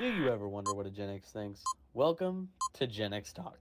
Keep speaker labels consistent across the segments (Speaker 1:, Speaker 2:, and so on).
Speaker 1: Do you ever wonder what a Gen X thinks? Welcome to Gen X Talks.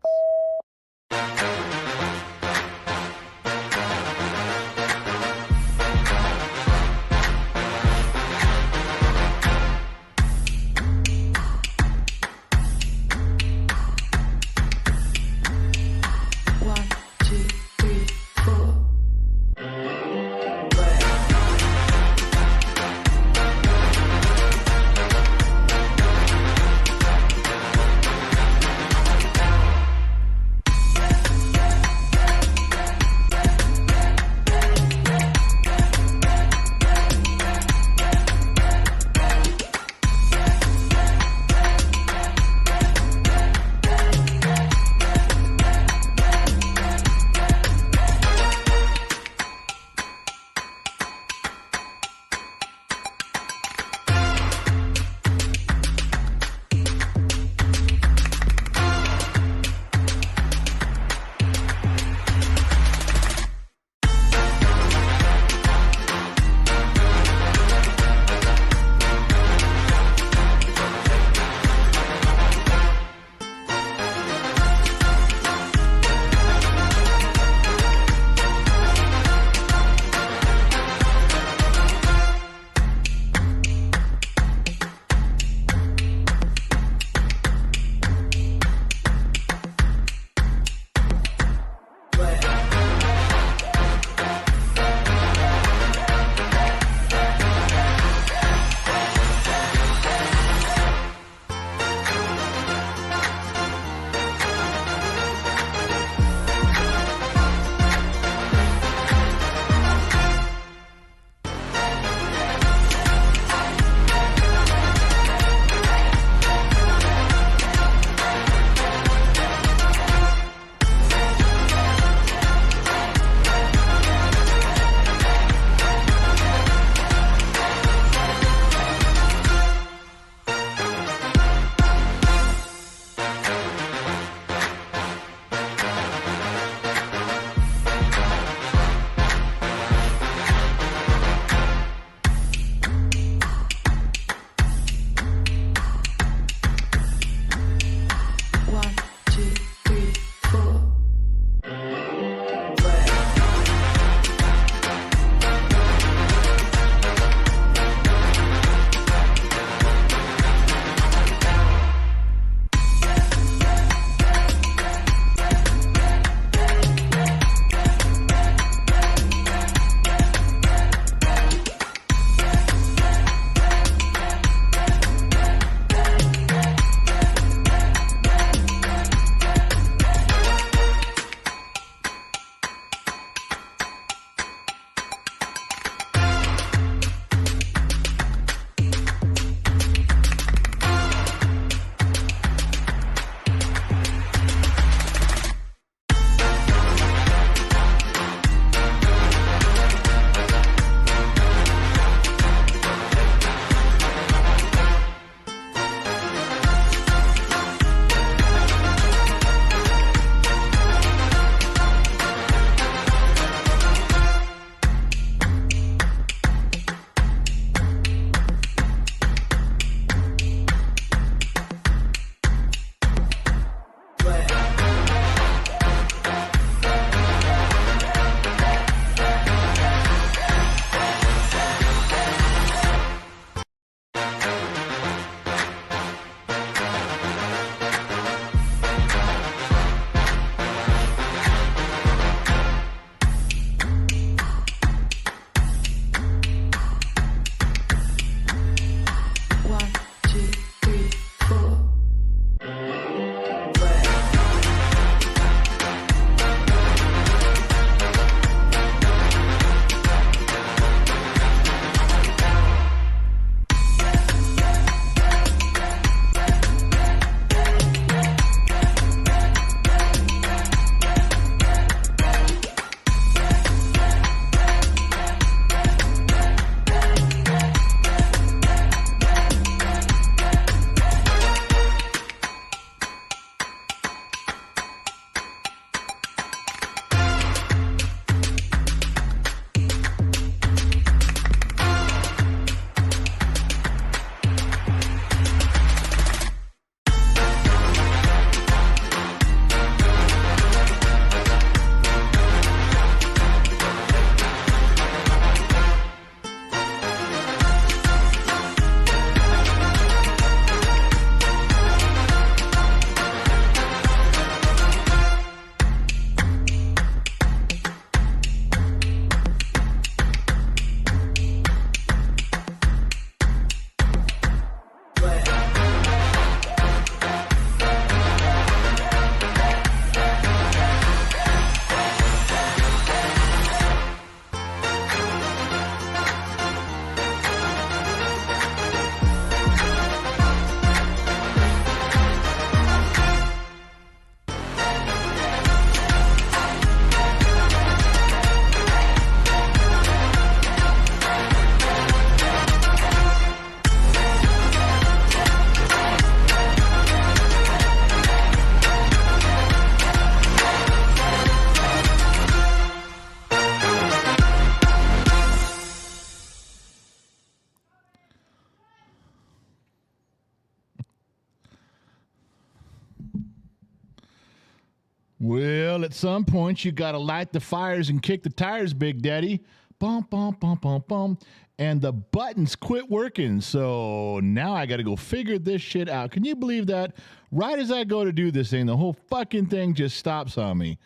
Speaker 2: Well, at some point, you got to light the fires and kick the tires, Big Daddy. Bum, bum, bum, bum, bum. And the buttons quit working. So now I got to go figure this shit out. Can you believe that? Right as I go to do this thing, the whole fucking thing just stops on me.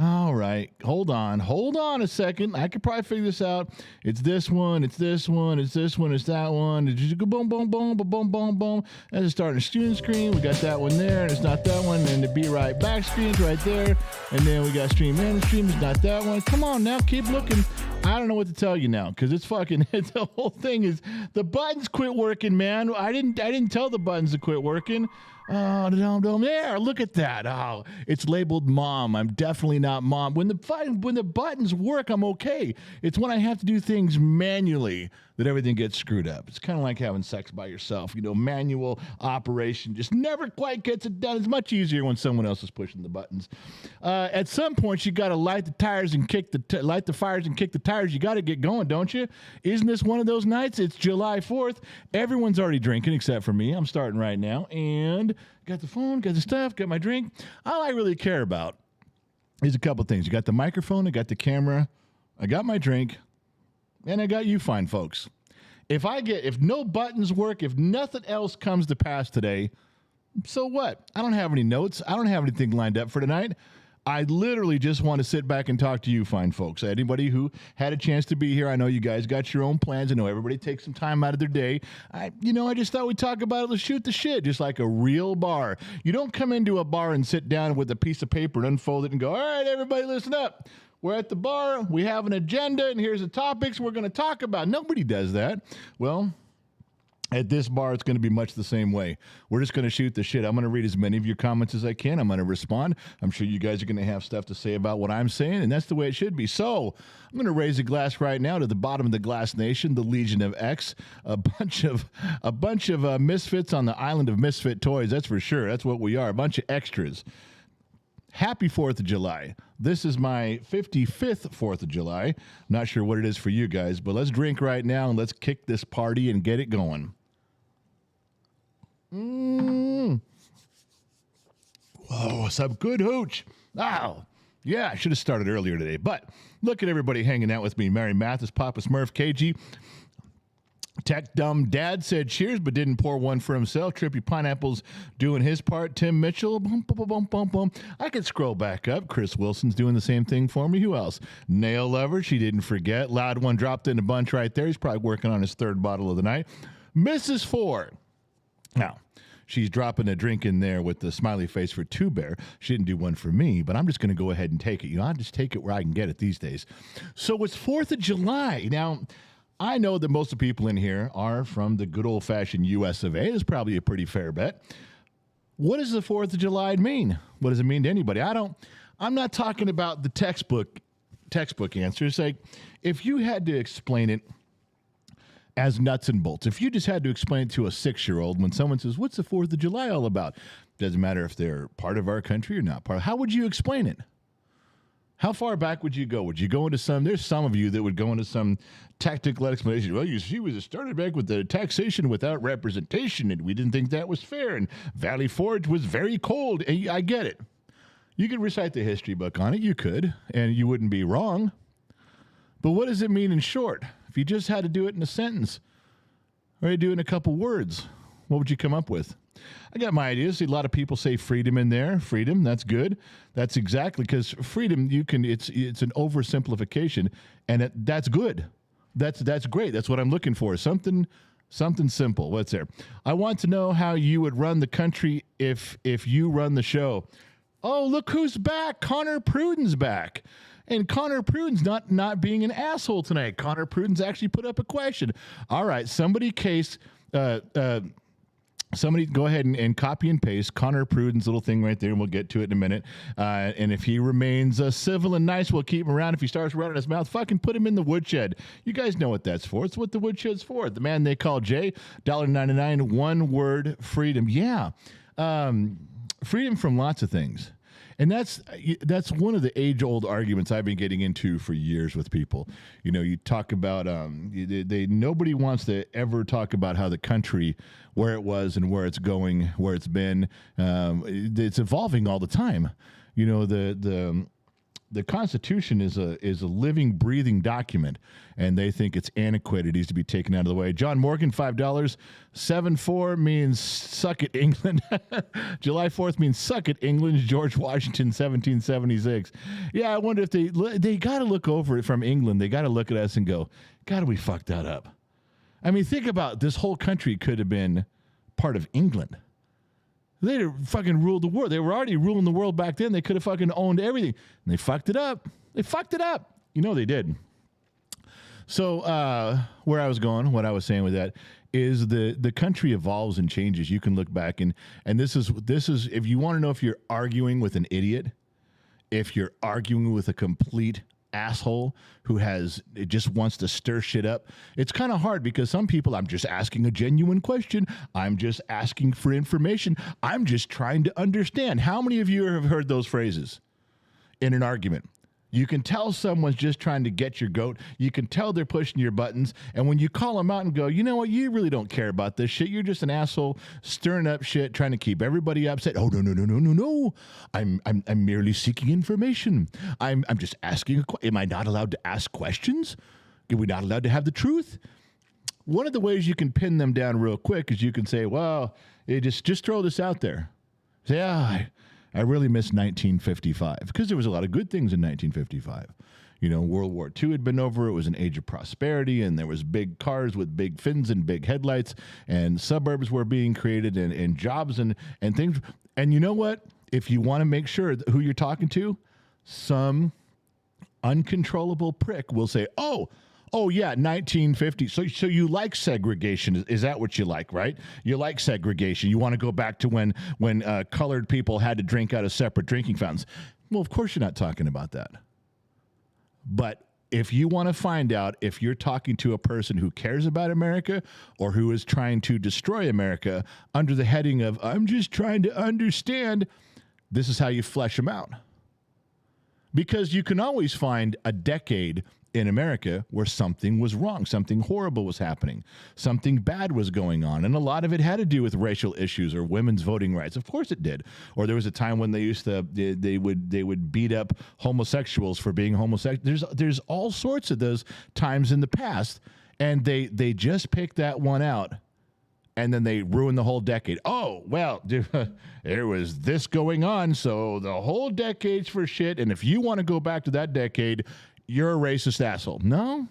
Speaker 2: All right, hold on a second. I could probably figure this out. It's this one, it's this one, it's this one, it's that one. It's just go boom, boom, boom, boom, boom, boom, boom. That's a starting student screen. We got that one there, and it's not that one. And the Be Right Back screen's right there. And then we got stream and stream. It's not that one. Come on now, keep looking. I don't know what to tell you now because it's fucking. The whole thing is the buttons quit working, man. I didn't tell the buttons to quit working. Oh, there, look at that. Oh, it's labeled mom. I'm definitely not mom. When the buttons work, I'm okay. It's when I have to do things manually that everything gets screwed up. It's kind of like having sex by yourself. Manual operation just never quite gets it done. It's much easier when someone else is pushing the buttons. At some point, you got to light the fires and kick the tires. You got to get going, don't you? Isn't this one of those nights? It's July 4th. Everyone's already drinking except for me. I'm starting right now. And got the phone, got the stuff, got my drink. All I really care about is a couple things. You got the microphone, I got the camera, I got my drink, and I got you fine folks. If no buttons work, if nothing else comes to pass today, so what? I don't have any notes. I don't have anything lined up for tonight. I literally just want to sit back and talk to you fine folks. Anybody who had a chance to be here, I know you guys got your own plans. I know everybody takes some time out of their day. I just thought we'd talk about it. Let's shoot the shit, just like a real bar. You don't come into a bar and sit down with a piece of paper and unfold it and go, all right, everybody listen up. We're at the bar. We have an agenda, and here's the topics we're going to talk about. Nobody does that. Well, at this bar, it's going to be much the same way. We're just going to shoot the shit. I'm going to read as many of your comments as I can. I'm going to respond. I'm sure you guys are going to have stuff to say about what I'm saying, and that's the way it should be. So I'm going to raise a glass right now to the bottom of the glass nation, the Legion of X, a bunch of misfits on the island of misfit toys. That's for sure. That's what we are, a bunch of extras. Happy 4th of July. This is my 55th 4th of July. I'm not sure what it is for you guys, but let's drink right now and let's kick this party and get it going. Whoa, some good hooch. Wow. Yeah, I should have started earlier today, but look at everybody hanging out with me. Mary Mathis, Papa Smurf, KG. Tech Dumb Dad said cheers, but didn't pour one for himself. Trippy Pineapple's doing his part. Tim Mitchell. Bum, bum, bum, bum, bum. I could scroll back up. Chris Wilson's doing the same thing for me. Who else? Nail Lover. She didn't forget. Loud One dropped in a bunch right there. He's probably working on his third bottle of the night. Mrs. Ford. Now, she's dropping a drink in there with the smiley face for Two Bear. She didn't do one for me, but I'm just going to go ahead and take it. I just take it where I can get it these days. So it's 4th of July. Now, I know that most of the people in here are from the good old-fashioned U.S. of A. It's probably a pretty fair bet. What does the 4th of July mean? What does it mean to anybody? I'm not talking about the textbook answers. Like, if you had to explain it as nuts and bolts, if you just had to explain it to a 6-year-old when someone says, what's the 4th of July all about? Doesn't matter if they're part of our country or not part. How would you explain it? How far back would you go? Would you go into there's some of you that would go into some tactical explanation. Well, she was started back with the taxation without representation, and we didn't think that was fair, and Valley Forge was very cold. And I get it. You could recite the history book on it. You could, and you wouldn't be wrong. But what does it mean in short? If you just had to do it in a sentence, or you do it in a couple words, what would you come up with? I got my ideas. See, a lot of people say freedom in there. Freedom, that's good. That's exactly, because freedom, it's an oversimplification, and that's good. That's great. That's what I'm looking for. Something simple. What's there? I want to know how you would run the country if you run the show. Oh, look who's back. Connor Pruden's back. And Connor Pruden's not being an asshole tonight. Connor Pruden's actually put up a question. All right, somebody go ahead and copy and paste Connor Pruden's little thing right there, and we'll get to it in a minute. And if he remains civil and nice, we'll keep him around. If he starts running his mouth, fucking put him in the woodshed. You guys know what that's for. It's what the woodshed's for. The man they call Jay, $1.99, one word, freedom. Yeah. Freedom from lots of things. And that's one of the age-old arguments I've been getting into for years with people. You know, you talk about nobody wants to ever talk about how the country, where it was and where it's going, where it's been. It's evolving all the time. You know, the Constitution is a living, breathing document, and they think it's antiquated. It needs to be taken out of the way. John Morgan, $5. 7-4 means suck it, England. July 4th means suck it, England. George Washington, 1776. Yeah, I wonder if they got to look over it from England. They got to look at us and go, God, we fucked that up. I mean, think about this whole country could have been part of England. They'd have fucking ruled the world. They were already ruling the world back then. They could have fucking owned everything. And they fucked it up. They fucked it up. You know they did. So where I was going, what I was saying with that is the country evolves and changes. You can look back and this is if you want to know if you're arguing with an idiot, if you're arguing with a complete asshole who just wants to stir shit up, it's kind of hard because some people, I'm just asking a genuine question. I'm just asking for information. I'm just trying to understand. How many of you have heard those phrases in an argument? You can tell someone's just trying to get your goat. You can tell they're pushing your buttons. And when you call them out and go, you know what, you really don't care about this shit. You're just an asshole stirring up shit, trying to keep everybody upset. Oh, no. I'm merely seeking information. I'm just asking am I not allowed to ask questions? Are we not allowed to have the truth? One of the ways you can pin them down real quick is you can say, well, just throw this out there. Say, I really miss 1955 because there was a lot of good things in 1955. You know, World War II had been over. It was an age of prosperity, and there was big cars with big fins and big headlights, and suburbs were being created, and jobs and things. And you know what? If you want to make sure who you're talking to, some uncontrollable prick will say, Oh yeah, 1950. So you like segregation? Is that what you like, right? You like segregation. You want to go back to when colored people had to drink out of separate drinking fountains. Well, of course you're not talking about that. But if you want to find out if you're talking to a person who cares about America or who is trying to destroy America under the heading of I'm just trying to understand, this is how you flesh them out. Because you can always find a decade in America where something was wrong, something horrible was happening, something bad was going on, and a lot of it had to do with racial issues or women's voting rights. Of course it did. Or there was a time when they would beat up homosexuals for being homosexual. There's all sorts of those times in the past, and they just picked that one out. And then they ruined the whole decade. Oh, well, there was this going on, so the whole decade's for shit. And if you want to go back to that decade, you're a racist asshole. No,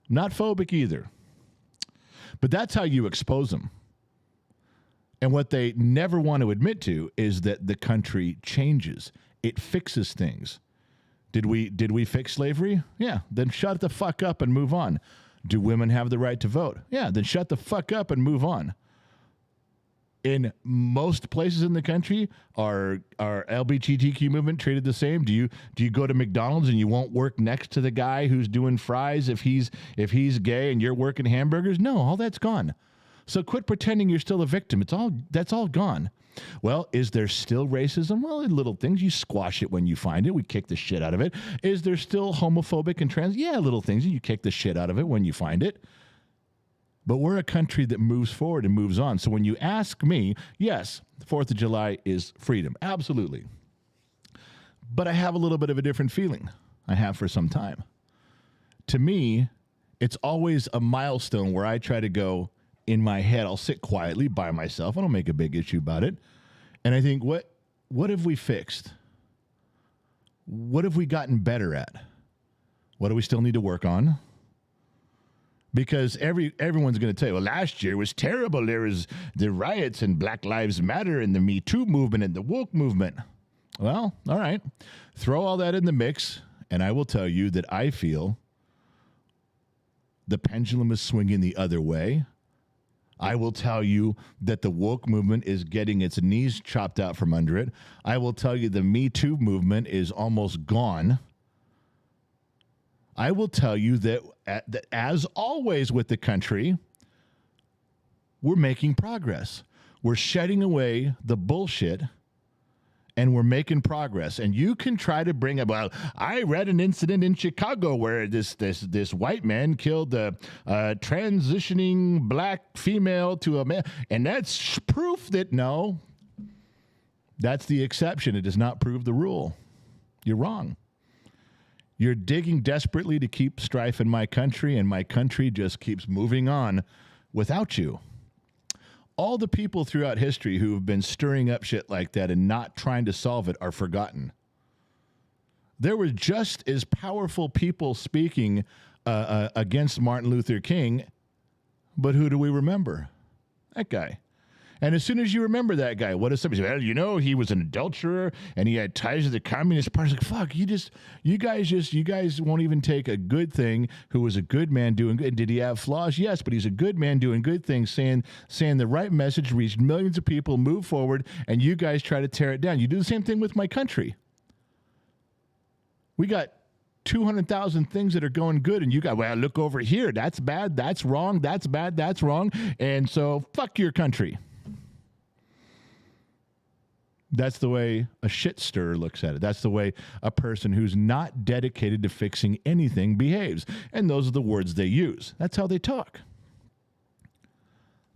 Speaker 2: not phobic either. But that's how you expose them. And what they never want to admit to is that the country changes. It fixes things. Did we fix slavery? Yeah, then shut the fuck up and move on. Do women have the right to vote? Yeah, then shut the fuck up and move on. In most places in the country, are LGBTQ movement treated the same? Do you go to McDonald's and you won't work next to the guy who's doing fries if he's gay and you're working hamburgers? No, all that's gone. So quit pretending you're still a victim. That's all gone. Well, is there still racism? Well, in little things. You squash it when you find it. We kick the shit out of it. Is there still homophobic and trans? Yeah, little things. You kick the shit out of it when you find it. But we're a country that moves forward and moves on. So when you ask me, yes, the 4th of July is freedom. Absolutely. But I have a little bit of a different feeling. I have for some time. To me, it's always a milestone where I try to go in my head. I'll sit quietly by myself. I don't make a big issue about it. And I think, what have we fixed? What have we gotten better at? What do we still need to work on? Because everyone's going to tell you, well, last year was terrible. There was the riots and Black Lives Matter and the Me Too movement and the woke movement. Well, all right. Throw all that in the mix, and I will tell you that I feel the pendulum is swinging the other way. I will tell you that the woke movement is getting its knees chopped out from under it. I will tell you the Me Too movement is almost gone. I will tell you that as always with the country, we're making progress. We're shedding away the bullshit, and we're making progress. And you can try to bring up, well, I read an incident in Chicago where this white man killed a transitioning black female to a man, and that's proof that no, that's the exception. It does not prove the rule. You're wrong. You're digging desperately to keep strife in my country, and my country just keeps moving on without you. All the people throughout history who have been stirring up shit like that and not trying to solve it are forgotten. There were just as powerful people speaking against Martin Luther King, but who do we remember? That guy. And as soon as you remember that guy, what does somebody say? Well, you know, he was an adulterer and he had ties to the Communist Party. It's like, fuck, you guys won't even take a good thing who was a good man doing good. Did he have flaws? Yes, but he's a good man doing good things, saying the right message, reached millions of people, move forward, and you guys try to tear it down. You do the same thing with my country. We got 200,000 things that are going good, and you got, well, look over here. That's bad. That's wrong. That's bad. That's wrong. And so fuck your country. That's the way a shit stirrer looks at it. That's the way a person who's not dedicated to fixing anything behaves. And those are the words they use. That's how they talk.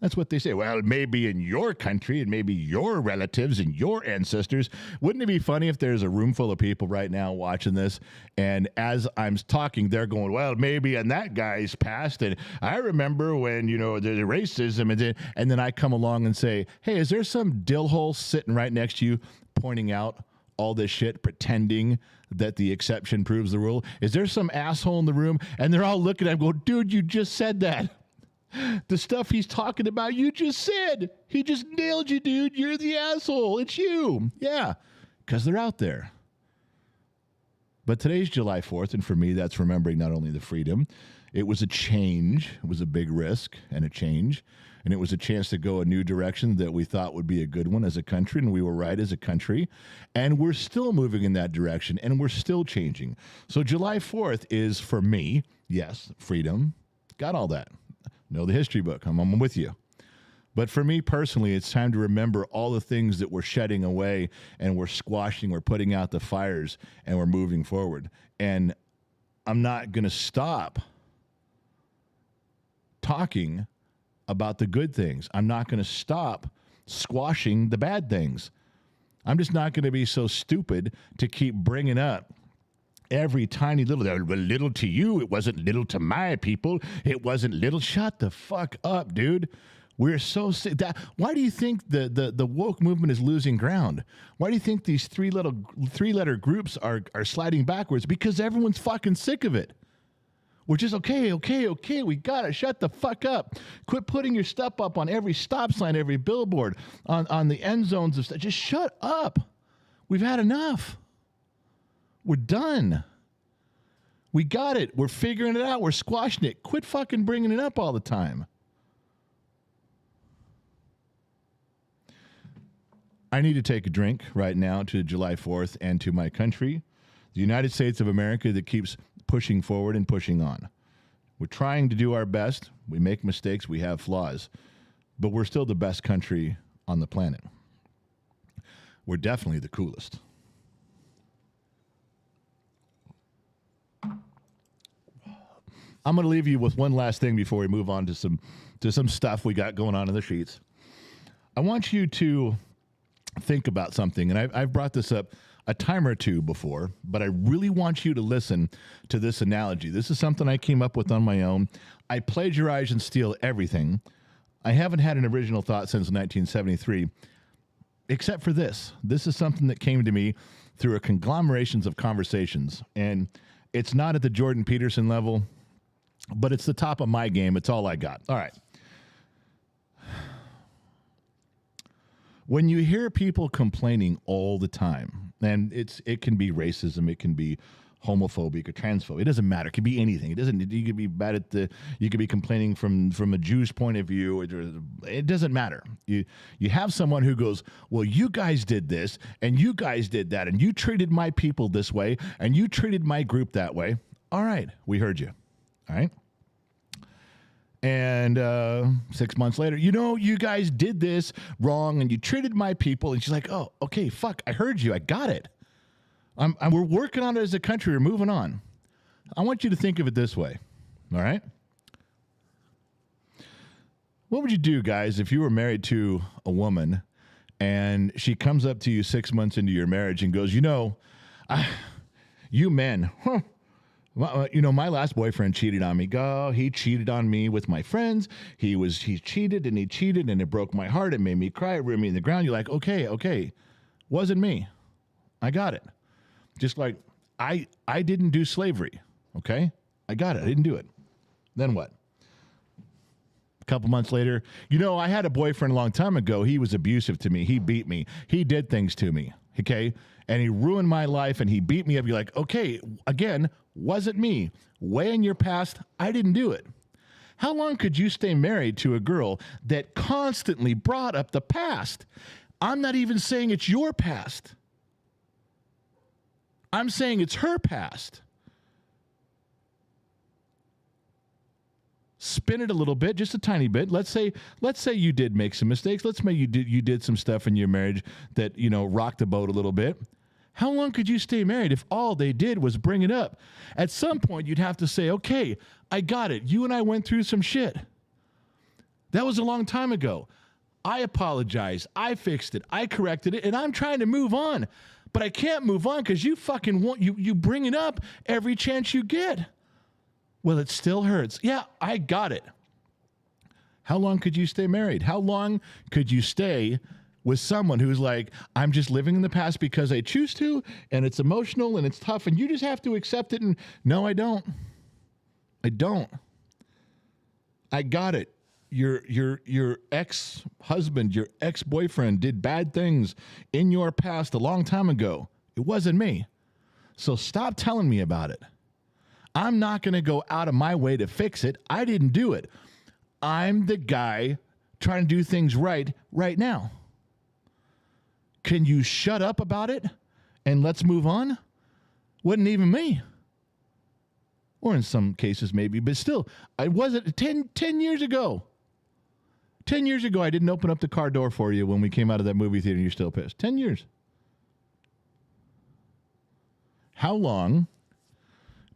Speaker 2: That's what they say. Well, maybe in your country and maybe your relatives and your ancestors. Wouldn't it be funny if there's a room full of people right now watching this, and as I'm talking, they're going, well, maybe in that guy's past, and I remember when, you know, the racism, and then I come along and say, hey, is there some dillhole sitting right next to you pointing out all this shit, pretending that the exception proves the rule? Is there some asshole in the room? And they're all looking at him going, dude, you just said that. The stuff he's talking about, you just said. He just nailed you, dude. You're the asshole. It's you. Yeah, because they're out there. But today's July 4th, and for me, that's remembering not only the freedom. It was a change. It was a big risk and a change. And it was a chance to go a new direction that we thought would be a good one as a country, and we were right as a country. And we're still moving in that direction, and we're still changing. So July 4th is, for me, yes, freedom. Got all that. Know the history book. I'm with you. But for me personally, it's time to remember all the things that we're shedding away and we're squashing, we're putting out the fires, and we're moving forward. And I'm not going to stop talking about the good things. I'm not going to stop squashing the bad things. I'm just not going to be so stupid to keep bringing up every tiny little to you. It wasn't little to my people. It wasn't little. Shut the fuck up, dude. We're so sick. Why do you think the woke movement is losing ground? Why do you think these three-letter groups are sliding backwards? Because everyone's fucking sick of it. We're just, okay, we got it. Shut the fuck up. Quit putting your stuff up on every stop sign, every billboard, on the end zones of stuff. Just shut up. We've had enough. We're done. We got it. We're figuring it out. We're squashing it. Quit fucking bringing it up all the time. I need to take a drink right now to July 4th and to my country, the United States of America, that keeps pushing forward and pushing on. We're trying to do our best. We make mistakes. We have flaws. But we're still the best country on the planet. We're definitely the coolest. I'm going to leave you with one last thing before we move on to some stuff we got going on in the sheets. I want you to think about something, and I've brought this up a time or two before, but I really want you to listen to this analogy. This is something I came up with on my own. I plagiarize and steal everything. I haven't had an original thought since 1973, except for this. This is something that came to me through a conglomerations of conversations, and it's not at the Jordan Peterson level, but it's the top of my game. It's all I got. All right. When you hear people complaining all the time, and it can be racism, it can be homophobic or transphobic. It doesn't matter. It could be anything. You could be bad at you could be complaining from a Jew's point of view. It doesn't matter. You have someone who goes, well, you guys did this and you guys did that and you treated my people this way and you treated my group that way. All right. We heard you. All right. And 6 months later, you guys did this wrong and you treated my people. And she's like, oh, okay, fuck, I heard you. I got it. We're working on it as a country. We're moving on. I want you to think of it this way. All right? What would you do, guys, if you were married to a woman and she comes up to you 6 months into your marriage and goes, you men, my last boyfriend cheated on me. He cheated on me with my friends. He cheated and it broke my heart. It made me cry. It ripped me in the ground. You're like, okay. Wasn't me. I got it. Just like I didn't do slavery. Okay. I got it. I didn't do it. Then what? A couple months later, I had a boyfriend a long time ago. He was abusive to me. He beat me. He did things to me. Okay. And he ruined my life and he beat me up. You're like, okay, again, wasn't me. Way in your past, I didn't do it. How long could you stay married to a girl that constantly brought up the past? I'm not even saying it's your past. I'm saying it's her past. Spin it a little bit, just a tiny bit. Let's say you did make some mistakes. Let's say you did some stuff in your marriage that, rocked the boat a little bit. How long could you stay married if all they did was bring it up? At some point, you'd have to say, okay, I got it. You and I went through some shit. That was a long time ago. I apologize. I fixed it. I corrected it, and I'm trying to move on. But I can't move on because you fucking you bring it up every chance you get. Well, it still hurts. Yeah, I got it. How long could you stay married? How long could you stay with someone who's like, I'm just living in the past because I choose to, and it's emotional and it's tough, and you just have to accept it? And no, I don't. I got it. Your ex-husband, your ex-boyfriend did bad things in your past a long time ago. It wasn't me. So stop telling me about it. I'm not going to go out of my way to fix it. I didn't do it. I'm the guy trying to do things right now. Can you shut up about it and let's move on? Wasn't even me. Or in some cases maybe, but still, I wasn't 10 years ago. 10 years ago, I didn't open up the car door for you when we came out of that movie theater and you're still pissed. 10 years. How long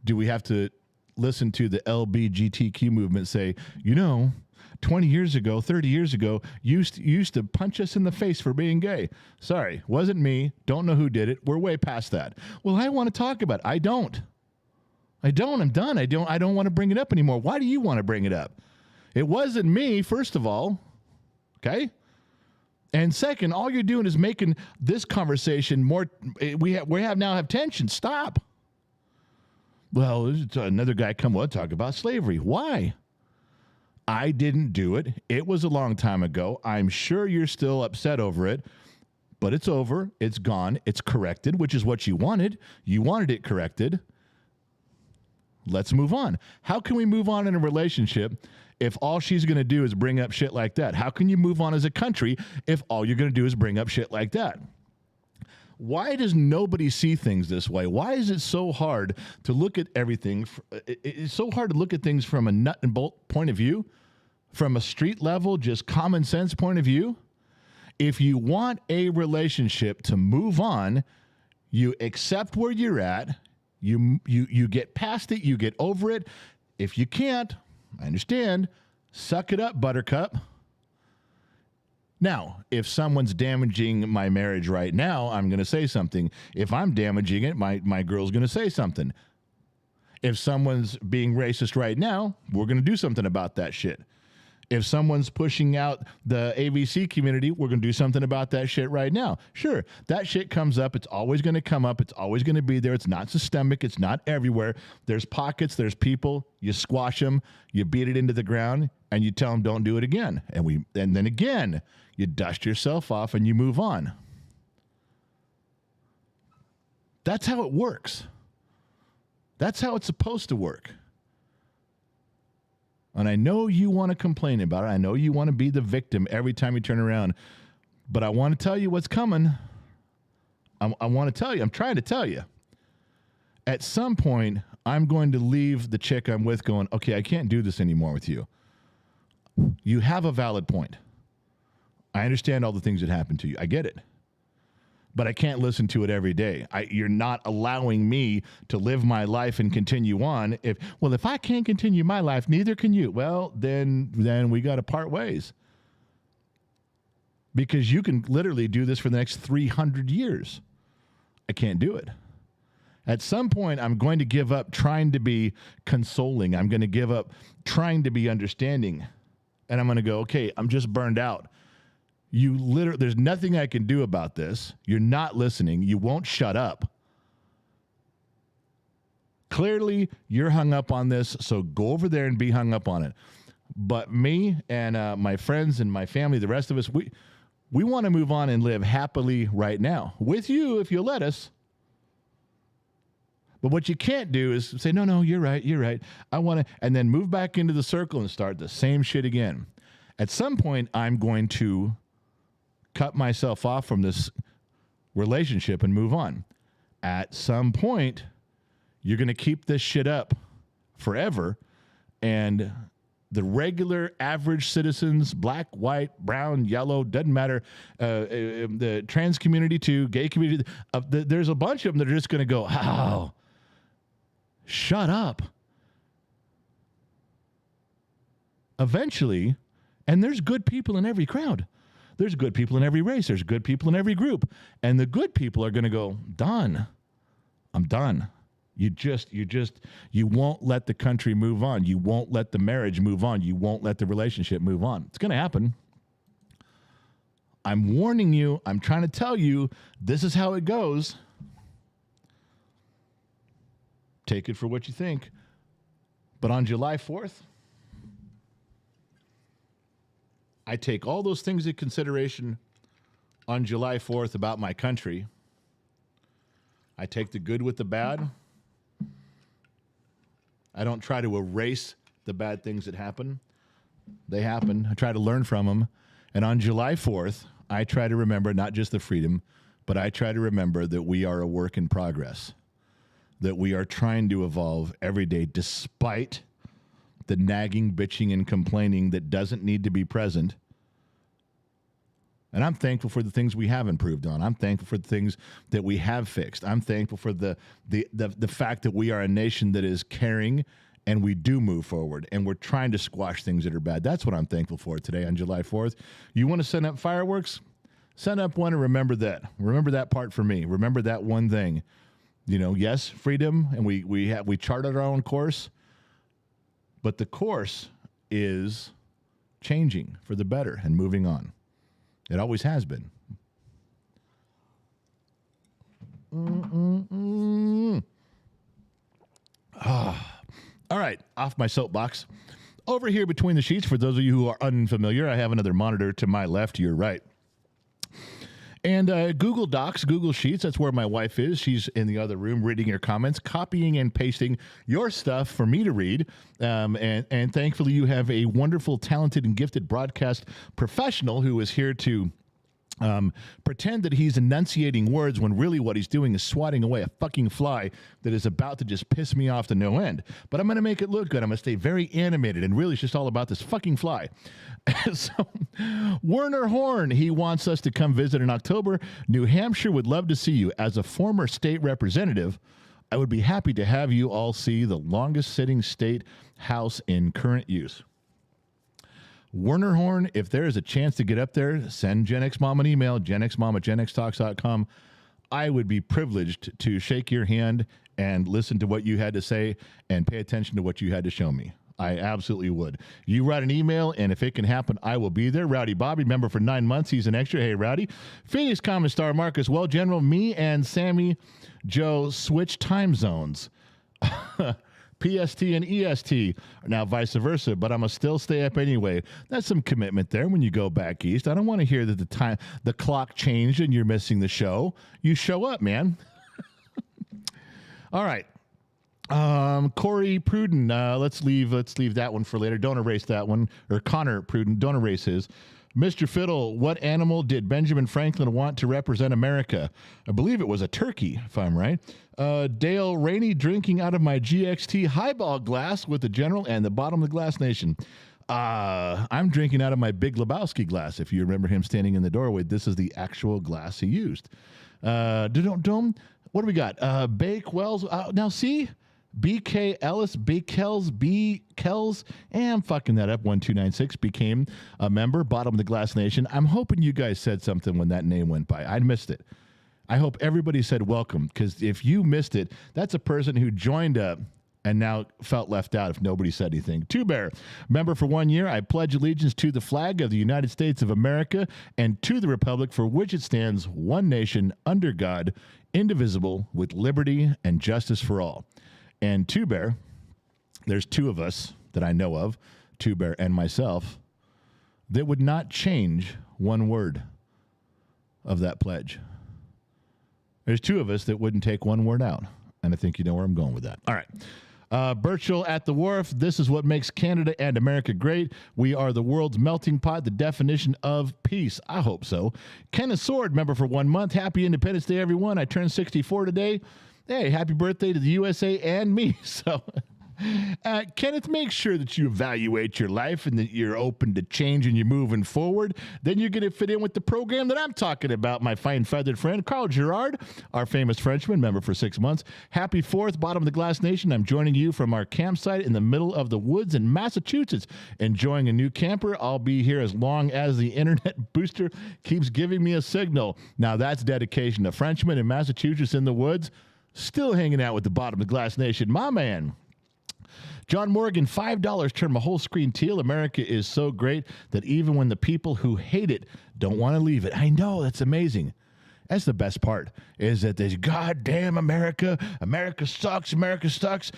Speaker 2: do we have to listen to the LBGTQ movement say, 20 years ago, 30 years ago, you used to punch us in the face for being gay? Sorry, wasn't me. Don't know who did it. We're way past that. Well, I want to talk about it. I don't. I'm done. I don't want to bring it up anymore. Why do you want to bring it up? It wasn't me, first of all. Okay? And second, all you're doing is making this conversation more. We now have tension. Stop. Well, another guy talk about slavery. Why? I didn't do it. It was a long time ago. I'm sure you're still upset over it, but it's over. It's gone. It's corrected, which is what you wanted. You wanted it corrected. Let's move on. How can we move on in a relationship if all she's going to do is bring up shit like that? How can you move on as a country if all you're going to do is bring up shit like that? Why does nobody see things this way? Why is it so hard to look at everything? It's so hard to look at things from a nut and bolt point of view, from a street level, just common sense point of view. If you want a relationship to move on, you accept where you're at. You get past it. You get over it. If you can't, I understand. Suck it up, buttercup. Now, if someone's damaging my marriage right now, I'm going to say something. If I'm damaging it, my girl's going to say something. If someone's being racist right now, we're going to do something about that shit. If someone's pushing out the AVC community, we're going to do something about that shit right now. Sure, that shit comes up. It's always going to come up. It's always going to be there. It's not systemic. It's not everywhere. There's pockets. There's people. You squash them. You beat it into the ground, and you tell them don't do it again. And then again, you dust yourself off and you move on. That's how it works. That's how it's supposed to work. And I know you want to complain about it. I know you want to be the victim every time you turn around. But I want to tell you what's coming. I want to tell you. I'm trying to tell you. At some point, I'm going to leave the chick I'm with going, okay, I can't do this anymore with you. You have a valid point. I understand all the things that happened to you. I get it. But I can't listen to it every day. You're not allowing me to live my life and continue on. If I can't continue my life, neither can you. Well, then we got to part ways. Because you can literally do this for the next 300 years. I can't do it. At some point, I'm going to give up trying to be consoling. I'm going to give up trying to be understanding. And I'm going to go, okay, I'm just burned out. There's nothing I can do about this. You're not listening. You won't shut up. Clearly, you're hung up on this, so go over there and be hung up on it. But me and my friends and my family, the rest of us, we want to move on and live happily right now. With you, if you'll let us. But what you can't do is say, no, you're right. I want to, and then move back into the circle and start the same shit again. At some point, I'm going to cut myself off from this relationship and move on. At some point, you're going to keep this shit up forever, and the regular average citizens, black, white, brown, yellow, doesn't matter, the trans community too, gay community, there's a bunch of them that are just going to go, oh, shut up. Eventually, and there's good people in every crowd. There's good people in every race. There's good people in every group. And the good people are going to go, done. I'm done. You won't let the country move on. You won't let the marriage move on. You won't let the relationship move on. It's going to happen. I'm warning you. I'm trying to tell you, this is how it goes. Take it for what you think. But on July 4th, I take all those things into consideration on July 4th about my country. I take the good with the bad. I don't try to erase the bad things that happen. They happen. I try to learn from them. And on July 4th, I try to remember not just the freedom, but I try to remember that we are a work in progress, that we are trying to evolve every day despite the nagging, bitching, and complaining that doesn't need to be present. And I'm thankful for the things we have improved on. I'm thankful for the things that we have fixed. I'm thankful for the fact that we are a nation that is caring and we do move forward and we're trying to squash things that are bad. That's what I'm thankful for today on July 4th. You want to send up fireworks? Send up one and remember that. Remember that part for me. Remember that one thing. You know, yes, freedom, and we charted our own course, but the course is changing for the better and moving on. It always has been. All right, off my soapbox. Over here between the sheets, for those of you who are unfamiliar, I have another monitor to my left, to your right. And Google Docs, Google Sheets, that's where my wife is. She's in the other room reading your comments, copying and pasting your stuff for me to read. And thankfully, you have a wonderful, talented, and gifted broadcast professional who is here to pretend that he's enunciating words when really what he's doing is swatting away a fucking fly that is about to just piss me off to no end. But I'm going to make it look good. I'm going to stay very animated, and really it's just all about this fucking fly. So, Werner Horn, he wants us to come visit in October. New Hampshire would love to see you. As a former state representative, I would be happy to have you all see the longest sitting state house in current use. Werner Horn, if there is a chance to get up there, send Gen X Mom an email, genxmom@genxtalks.com. I would be privileged to shake your hand and listen to what you had to say and pay attention to what you had to show me. I absolutely would. You write an email, and if it can happen, I will be there. Rowdy Bobby, member for 9 months. He's an extra. Hey, Rowdy. Phoenix Common Star Marcus. Well, General, me and Sammy Joe switch time zones. PST and EST, now vice versa, but I'm going to still stay up anyway. That's some commitment there when you go back east. I don't want to hear that the clock changed and you're missing the show. You show up, man. All right. Corey Pruden, let's leave that one for later. Don't erase that one. Or Connor Pruden, don't erase his. Mr. Fiddle, what animal did Benjamin Franklin want to represent America? I believe it was a turkey, if I'm right. Dale Rainey, drinking out of my GXT highball glass with the General and the Bottom of the Glass Nation. I'm drinking out of my Big Lebowski glass. If you remember him standing in the doorway, this is the actual glass he used. What do we got? Bake Wells. Now see, BK Ellis, B Kells, and I'm fucking that up. 1296 became a member. Bottom of the Glass Nation. I'm hoping you guys said something when that name went by. I missed it. I hope everybody said welcome, because if you missed it, that's a person who joined up and now felt left out if nobody said anything. Two Bear, member for 1 year. I pledge allegiance to the flag of the United States of America and to the republic for which it stands, one nation, under God, indivisible, with liberty and justice for all. And Two Bear, there's two of us that I know of, Two Bear and myself, that would not change one word of that pledge. There's two of us that wouldn't take one word out. And I think you know where I'm going with that. All right. Birchall at the Wharf. This is what makes Canada and America great. We are the world's melting pot, the definition of peace. I hope so. Kenneth Sword, member for 1 month. Happy Independence Day, everyone. I turned 64 today. Hey, happy birthday to the USA and me. So, Kenneth, make sure that you evaluate your life and that you're open to change and you're moving forward. Then you're going to fit in with the program that I'm talking about, my fine feathered friend, Carl Gerard, our famous Frenchman, member for 6 months. Happy 4th, Bottom of the Glass Nation. I'm joining you from our campsite in the middle of the woods in Massachusetts, enjoying a new camper. I'll be here as long as the internet booster keeps giving me a signal. Now, that's dedication. A Frenchman in Massachusetts in the woods, still hanging out with the Bottom of the Glass Nation. My man. John Morgan, $5, turn my whole screen teal. America is so great that even when the people who hate it don't want to leave it. I know, that's amazing. That's the best part, is that there's goddamn America. America sucks. America sucks.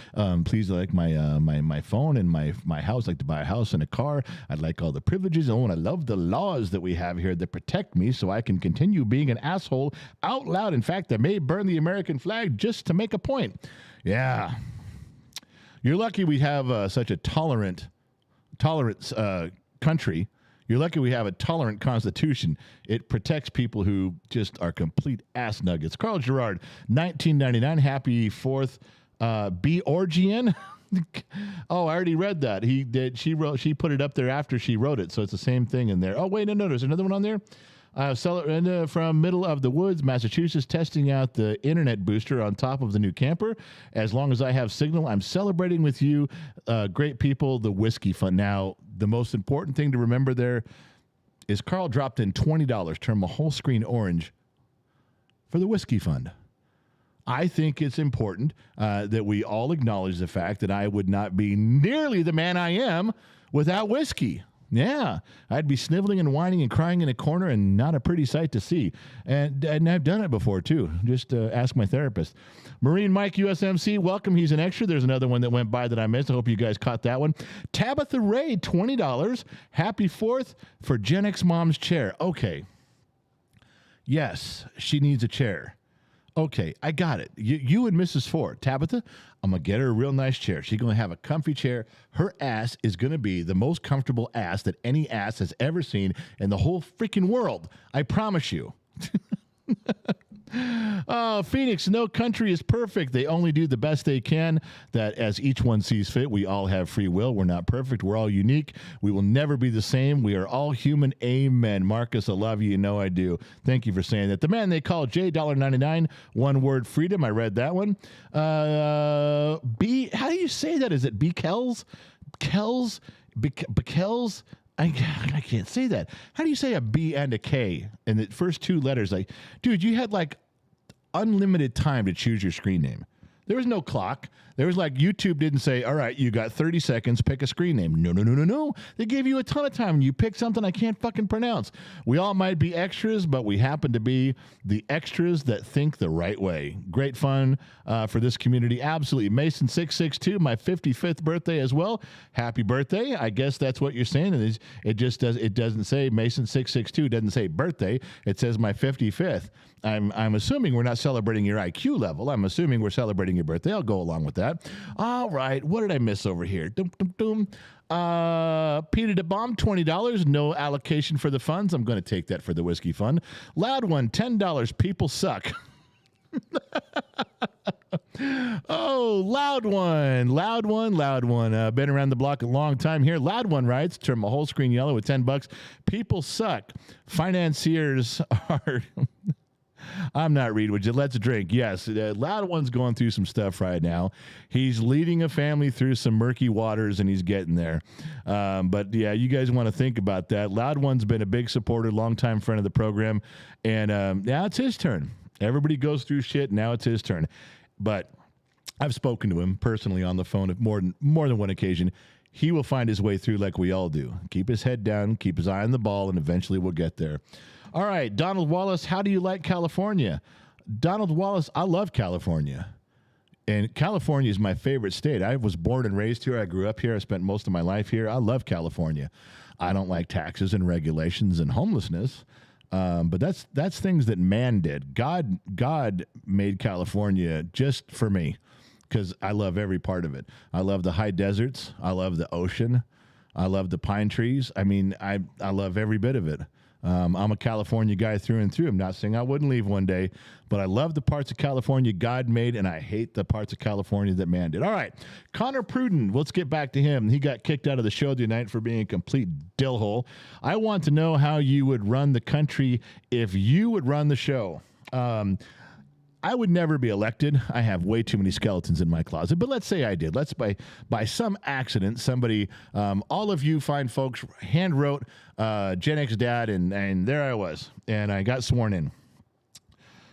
Speaker 2: Please like my phone and my house. I'd like to buy a house and a car. I'd like all the privileges. Oh, and I love the laws that we have here that protect me so I can continue being an asshole out loud. In fact, I may burn the American flag just to make a point. Yeah. You're lucky we have such a tolerant country. You're lucky we have a tolerant constitution. It protects people who just are complete ass nuggets. Carl Gerard, 1999. Happy 4th. B. Orgian. Oh, I already read that. He did. She put it up there after she wrote it, so it's the same thing in there. Oh, wait, no, there's another one on there. From middle of the woods, Massachusetts, testing out the internet booster on top of the new camper. As long as I have signal, I'm celebrating with you. Great people, the Whiskey Fund. Now, the most important thing to remember there is Carl dropped in $20, turned my whole screen orange, for the Whiskey Fund. I think it's important that we all acknowledge the fact that I would not be nearly the man I am without whiskey. Yeah, I'd be sniveling and whining and crying in a corner and not a pretty sight to see. And I've done it before, too. Just ask my therapist. Marine Mike USMC, welcome. He's an extra. There's another one that went by that I missed. I hope you guys caught that one. Tabitha Ray, $20. Happy 4th for Gen X Mom's chair. Okay. Yes, she needs a chair. Okay, I got it. You and Mrs. Ford. Tabitha, I'm going to get her a real nice chair. She's going to have a comfy chair. Her ass is going to be the most comfortable ass that any ass has ever seen in the whole freaking world. I promise you. Oh, Phoenix, no country is perfect. They only do the best they can. That as each one sees fit, we all have free will. We're not perfect. We're all unique. We will never be the same. We are all human. Amen. Marcus, I love you. You know I do. Thank you for saying that. The man they call $J$99, one word, freedom. I read that one. B, how do you say that? Is it B Kells? Kells? Kells? I can't say that. How do you say a B and a K in the first two letters? Like, dude, you had like unlimited time to choose your screen name. There was no clock. There was like YouTube didn't say, all right, you got 30 seconds, pick a screen name. No. They gave you a ton of time and you picked something I can't fucking pronounce. We all might be extras, but we happen to be the extras that think the right way. Great fun for this community. Absolutely. Mason662, my 55th birthday as well. Happy birthday. I guess that's what you're saying. It doesn't say Mason662. It doesn't say birthday. It says my 55th. I'm assuming we're not celebrating your IQ level. I'm assuming we're celebrating your birthday. I'll go along with that. All right. What did I miss over here? Peter DeBomb, $20. No allocation for the funds. I'm going to take that for the Whiskey Fund. Loud one, $10. People suck. Oh, loud one, loud one, loud one. Been around the block a long time here. Loud one writes, turn my whole screen yellow with $10. People suck. Financiers are. I'm not reading with you. Let's drink. Yes, Loud One's going through some stuff right now. He's leading a family through some murky waters, and he's getting there. But, yeah, you guys want to think about that. Loud One's been a big supporter, longtime friend of the program, and now it's his turn. Everybody goes through shit. Now it's his turn. But I've spoken to him personally on the phone more than one occasion. He will find his way through like we all do. Keep his head down, keep his eye on the ball, and eventually we'll get there. All right, Donald Wallace, how do you like California? Donald Wallace, I love California. And California is my favorite state. I was born and raised here. I grew up here. I spent most of my life here. I love California. I don't like taxes and regulations and homelessness. But that's things that man did. God made California just for me because I love every part of it. I love the high deserts. I love the ocean. I love the pine trees. I mean, I love every bit of it. I'm a California guy through and through. I'm not saying I wouldn't leave one day, but I love the parts of California God made, and I hate the parts of California that man did. All right, Connor Pruden, let's get back to him. He got kicked out of the show the night for being a complete dillhole. I want to know how you would run the country if you would run the show. I would never be elected. I have way too many skeletons in my closet. But let's say I did. Let's by some accident, somebody, all of you fine folks, hand wrote Gen X Dad, and there I was, and I got sworn in.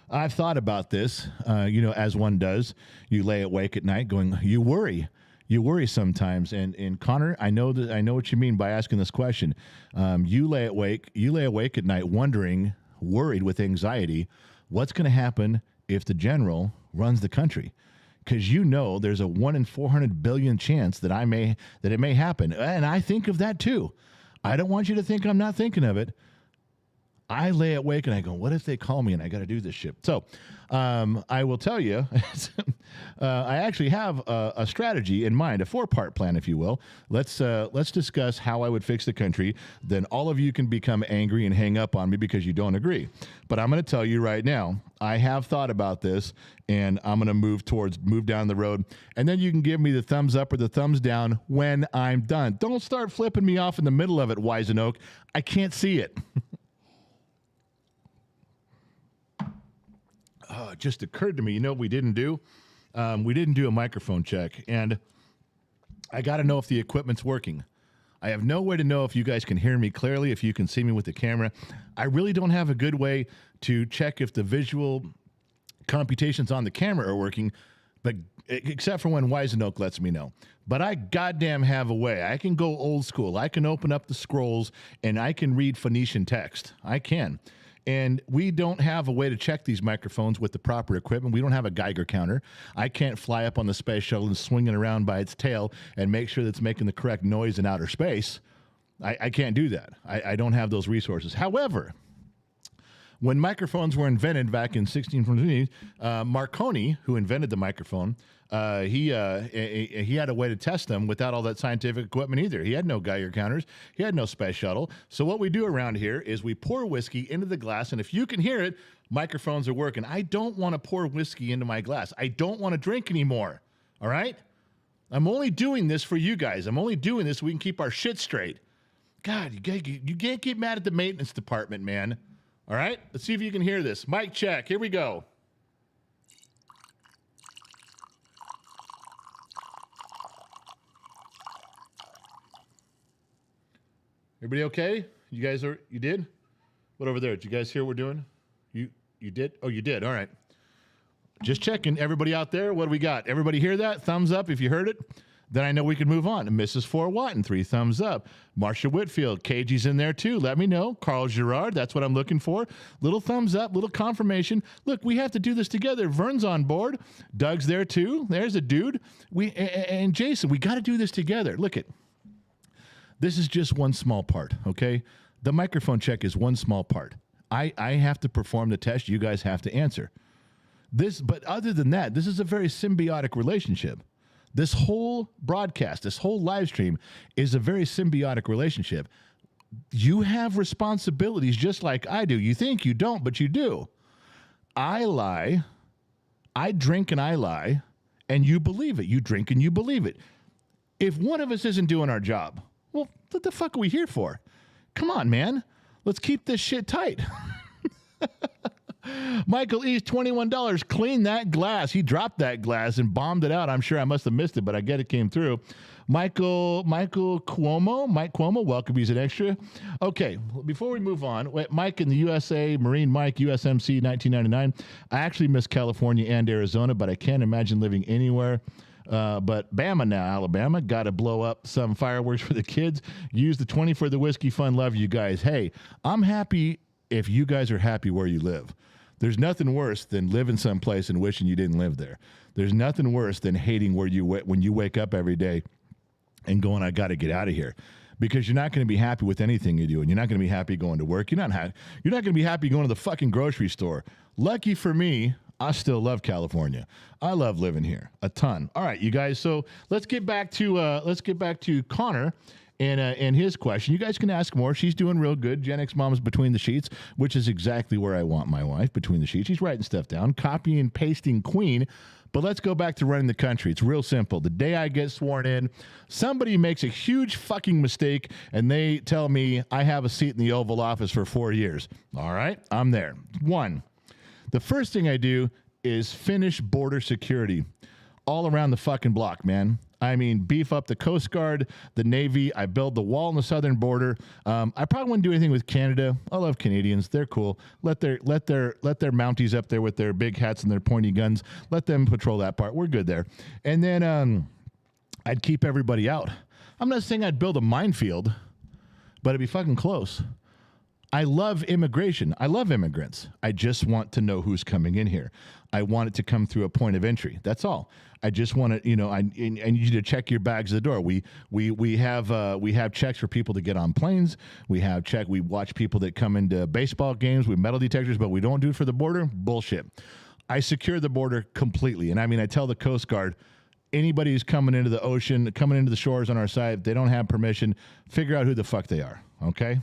Speaker 2: I've thought about this, as one does. You lay awake at night, going, you worry. You worry sometimes, and Connor, I know what you mean by asking this question. You lay awake at night, worried with anxiety, what's going to happen if the general runs the country, because there's a 1 in 400 billion chance that it may happen. And I think of that too. I don't want you to think I'm not thinking of it. I lay awake and I go, what if they call me and I got to do this shit? So I will tell you, I actually have a strategy in mind, a 4-part plan, if you will. Let's discuss how I would fix the country. Then all of you can become angry and hang up on me because you don't agree. But I'm going to tell you right now, I have thought about this, and I'm going to move down the road. And then you can give me the thumbs up or the thumbs down when I'm done. Don't start flipping me off in the middle of it, Wisen Oak. I can't see it. It just occurred to me, what we didn't do? We didn't do a microphone check, and I got to know if the equipment's working. I have no way to know if you guys can hear me clearly, if you can see me with the camera. I really don't have a good way to check if the visual computations on the camera are working, but except for when Wisen Oak lets me know. But I goddamn have a way. I can go old school. I can open up the scrolls, and I can read Phoenician text. I can. And we don't have a way to check these microphones with the proper equipment. We don't have a Geiger counter. I can't fly up on the space shuttle and swing it around by its tail and make sure that it's making the correct noise in outer space. I can't do that. I don't have those resources. However, when microphones were invented back in 1620, Marconi, who invented the microphone, he had a way to test them without all that scientific equipment either. He had no Geiger counters. He had no space shuttle. So what we do around here is we pour whiskey into the glass, and if you can hear it, microphones are working. I don't want to pour whiskey into my glass. I don't want to drink anymore, all right? I'm only doing this for you guys. I'm only doing this so we can keep our shit straight. God, you can't get mad at the maintenance department, man. All right? Let's see if you can hear this. Mic check. Here we go. Everybody okay? You did? What over there? Did you guys hear what we're doing? You did? Oh, you did. All right. Just checking. Everybody out there, what do we got? Everybody hear that? Thumbs up if you heard it. Then I know we can move on. Mrs. Fort Watton, 3 thumbs up. Marsha Whitfield, KG's in there too. Let me know. Carl Girard, that's what I'm looking for. Little thumbs up, little confirmation. Look, we have to do this together. Vern's on board. Doug's there too. There's a dude. And Jason, we got to do this together. Look at. This is just one small part, okay? The microphone check is one small part. I have to perform the test. You guys have to answer. But other than that, this is a very symbiotic relationship. This whole broadcast, this whole live stream is a very symbiotic relationship. You have responsibilities just like I do. You think you don't, but you do. I lie. I drink and I lie. and you believe it. You drink and you believe it. If one of us isn't doing our job, well, what the fuck are we here for? Come on, man. Let's keep this shit tight. Michael East, $21. Clean that glass. He dropped that glass and bombed it out. I'm sure I must have missed it, but I get it came through. Mike Cuomo, welcome. He's an extra. Okay, before we move on, Mike in the USA, Marine Mike, USMC, 1999. I actually miss California and Arizona, but I can't imagine living anywhere. But Bama now, Alabama, got to blow up some fireworks for the kids. Use the 20 for the whiskey fund. Love you guys. Hey, I'm happy if you guys are happy where you live. There's nothing worse than living someplace and wishing you didn't live there. There's nothing worse than hating when you wake up every day and going, I got to get out of here. Because you're not going to be happy with anything you do, and you're not going to be happy going to work. You're not going to be happy going to the fucking grocery store. Lucky for me, I still love California. I love living here a ton. All right, you guys. So let's get back to Connor. And his question, you guys can ask more. She's doing real good. Gen X Mom's between the sheets, which is exactly where I want my wife, between the sheets. She's writing stuff down, copying and pasting queen. But let's go back to running the country. It's real simple. The day I get sworn in, somebody makes a huge fucking mistake, and they tell me I have a seat in the Oval Office for 4 years. All right, I'm there. One, the first thing I do is finish border security all around the fucking block, man. I mean, beef up the Coast Guard, the Navy. I build the wall on the southern border. I probably wouldn't do anything with Canada. I love Canadians. They're cool. Let their Mounties up there with their big hats and their pointy guns. Let them patrol that part. We're good there. And then I'd keep everybody out. I'm not saying I'd build a minefield, but it'd be fucking close. I love immigration. I love immigrants. I just want to know who's coming in here. I want it to come through a point of entry. That's all. I just want to, I need you to check your bags at the door. We have checks for people to get on planes. We watch people that come into baseball games with metal detectors, but we don't do it for the border. Bullshit. I secure the border completely. And I tell the Coast Guard, anybody who's coming into the ocean, coming into the shores on our side, if they don't have permission, figure out who the fuck they are. Okay.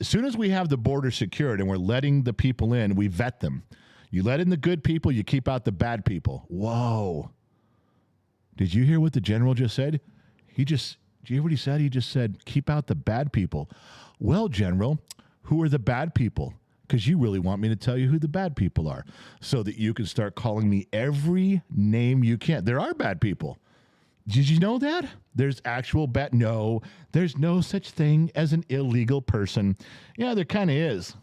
Speaker 2: As soon as we have the border secured and we're letting the people in, we vet them. You let in the good people, you keep out the bad people. Whoa. Did you hear what the general just said? Did you hear what he said? He just said, keep out the bad people. Well, General, who are the bad people? Because you really want me to tell you who the bad people are so that you can start calling me every name you can. There are bad people. Did you know that? There's actual bad. No, there's no such thing as an illegal person. Yeah, there kind of is.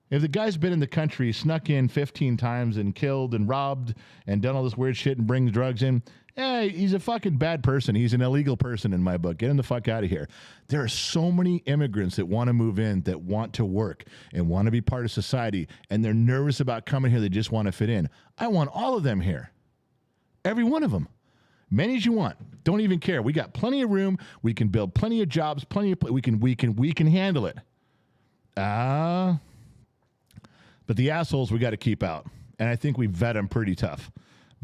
Speaker 2: If the guy's been in the country, snuck in 15 times and killed and robbed and done all this weird shit and brings drugs in, he's a fucking bad person. He's an illegal person in my book. Get him the fuck out of here. There are so many immigrants that want to move in, that want to work and want to be part of society, and they're nervous about coming here. They just want to fit in. I want all of them here. Every one of them. Many as you want. Don't even care. We got plenty of room. We can build plenty of jobs. We can handle it. But the assholes we got to keep out. And I think we vet them pretty tough.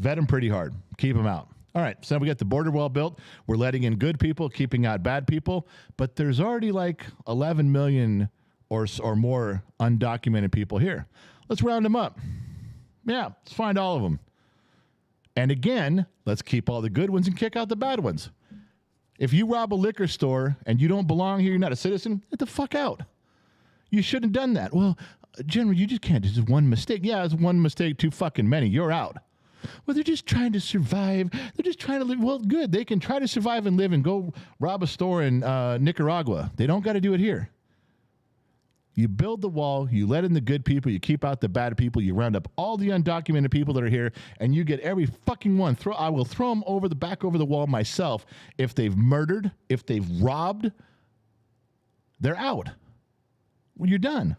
Speaker 2: Vet them pretty hard. Keep them out. All right, so we got the border well built. We're letting in good people, keeping out bad people. But there's already like 11 million or more undocumented people here. Let's round them up. Yeah, let's find all of them. And again, let's keep all the good ones and kick out the bad ones. If you rob a liquor store and you don't belong here, you're not a citizen, get the fuck out. You shouldn't have done that. Well, General, you just can't. It's one mistake. Yeah, it's one mistake too fucking many. You're out. Well, they're just trying to survive. They're just trying to live. Well, good. They can try to survive and live and go rob a store in Nicaragua. They don't got to do it here. You build the wall. You let in the good people. You keep out the bad people. You round up all the undocumented people that are here, and you get every fucking one. I will throw them over the wall myself. If they've murdered, if they've robbed, they're out. Well, you're done.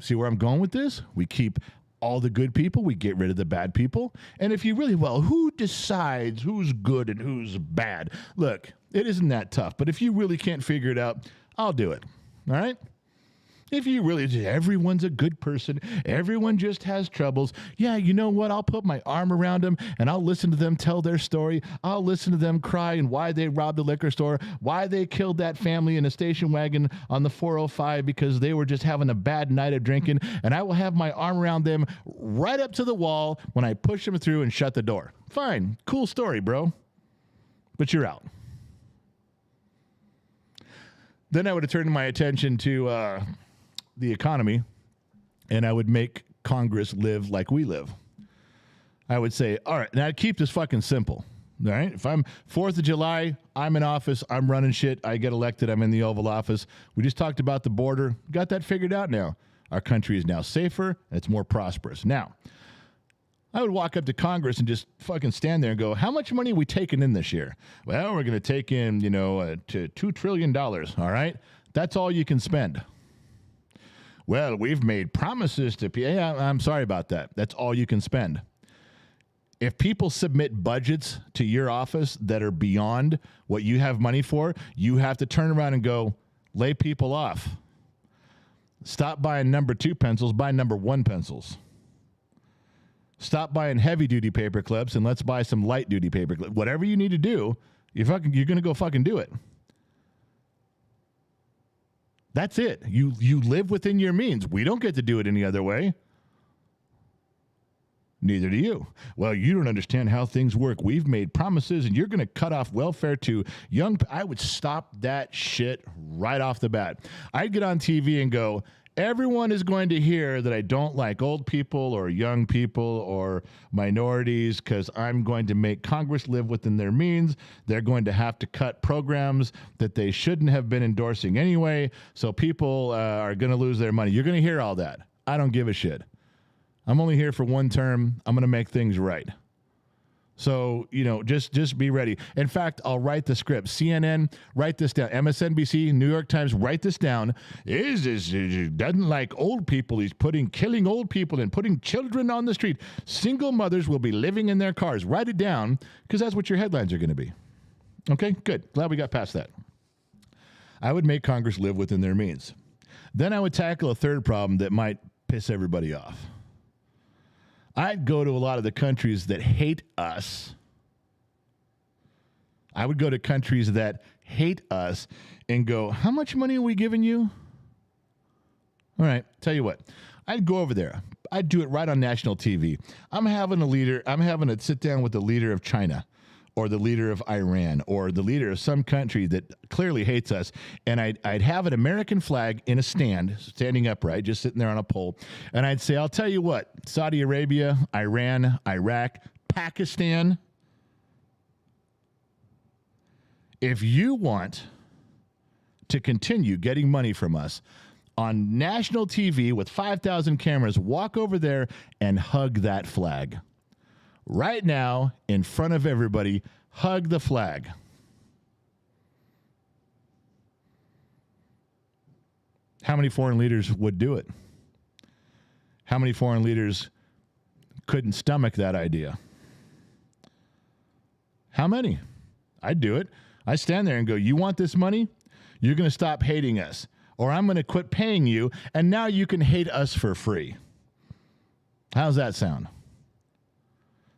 Speaker 2: See where I'm going with this? We keep all the good people. We get rid of the bad people. And if you really, who decides who's good and who's bad? Look, it isn't that tough. But if you really can't figure it out, I'll do it. All right? If you really, everyone's a good person, everyone just has troubles. Yeah, you know what? I'll put my arm around them and I'll listen to them tell their story. I'll listen to them cry and why they robbed the liquor store, why they killed that family in a station wagon on the 405 because they were just having a bad night of drinking. And I will have my arm around them right up to the wall when I push them through and shut the door. Fine. Cool story, bro. But you're out. Then I would have turned my attention to the economy, and I would make Congress live like we live. I would say, all right, now keep this fucking simple. All right, if I'm 4th of July, I'm in office, I'm running shit, I get elected, I'm in the Oval Office. We just talked about the border, got that figured out now. Our country is now safer, it's more prosperous. Now, I would walk up to Congress and just fucking stand there and go, how much money are we taking in this year? Well, we're going to take in, to $2 trillion, all right? That's all you can spend. Well, we've made promises to people. Yeah, I'm sorry about that. That's all you can spend. If people submit budgets to your office that are beyond what you have money for, you have to turn around and go, lay people off. Stop buying number 2 pencils, buy number 1 pencils. Stop buying heavy-duty paper clips and let's buy some light-duty paper clips. Whatever you need to do, you're going to go fucking do it. That's it. You live within your means. We don't get to do it any other way. Neither do you. Well, you don't understand how things work. We've made promises, and you're going to cut off welfare to young. I would stop that shit right off the bat. I'd get on TV and go, everyone is going to hear that I don't like old people or young people or minorities because I'm going to make Congress live within their means. They're going to have to cut programs that they shouldn't have been endorsing anyway, so people are going to lose their money. You're going to hear all that. I don't give a shit. I'm only here for one term. I'm going to make things right. So, just be ready. In fact, I'll write the script. CNN, write this down. MSNBC, New York Times, write this down. Doesn't like old people. He's killing old people and putting children on the street. Single mothers will be living in their cars. Write it down because that's what your headlines are going to be. Okay, good. Glad we got past that. I would make Congress live within their means. Then I would tackle a third problem that might piss everybody off. I'd go to a lot of the countries that hate us. I would go to countries that hate us and go, how much money are we giving you? All right, tell you what. I'd go over there. I'd do it right on national TV. I'm having a sit down with the leader of China or the leader of Iran or the leader of some country that clearly hates us, and I'd have an American flag in a standing upright, just sitting there on a pole, and I'd say, I'll tell you what, Saudi Arabia, Iran, Iraq, Pakistan, if you want to continue getting money from us on national TV with 5,000 cameras, walk over there and hug that flag. Right now, in front of everybody, hug the flag. How many foreign leaders would do it? How many foreign leaders couldn't stomach that idea? How many? I'd do it. I stand there and go, you want this money? You're going to stop hating us, or I'm going to quit paying you, and now you can hate us for free. How's that sound?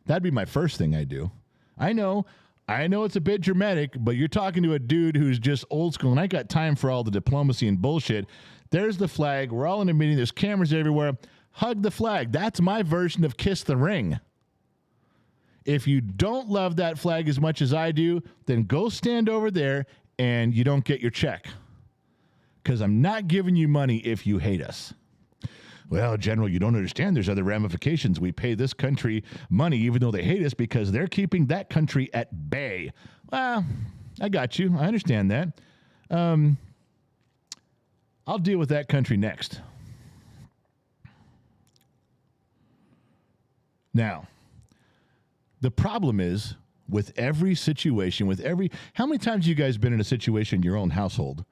Speaker 2: That'd be my first thing I do. I know it's a bit dramatic, but you're talking to a dude who's just old school, and I got time for all the diplomacy and bullshit. There's the flag. We're all in a meeting. There's cameras everywhere. Hug the flag. That's my version of kiss the ring. If you don't love that flag as much as I do, then go stand over there and you don't get your check. Because I'm not giving you money if you hate us. Well, General, you don't understand. There's other ramifications. We pay this country money even though they hate us because they're keeping that country at bay. Well, I got you. I understand that. I'll deal with that country next. Now, the problem is with every situation, how many times have you guys been in a situation in your own household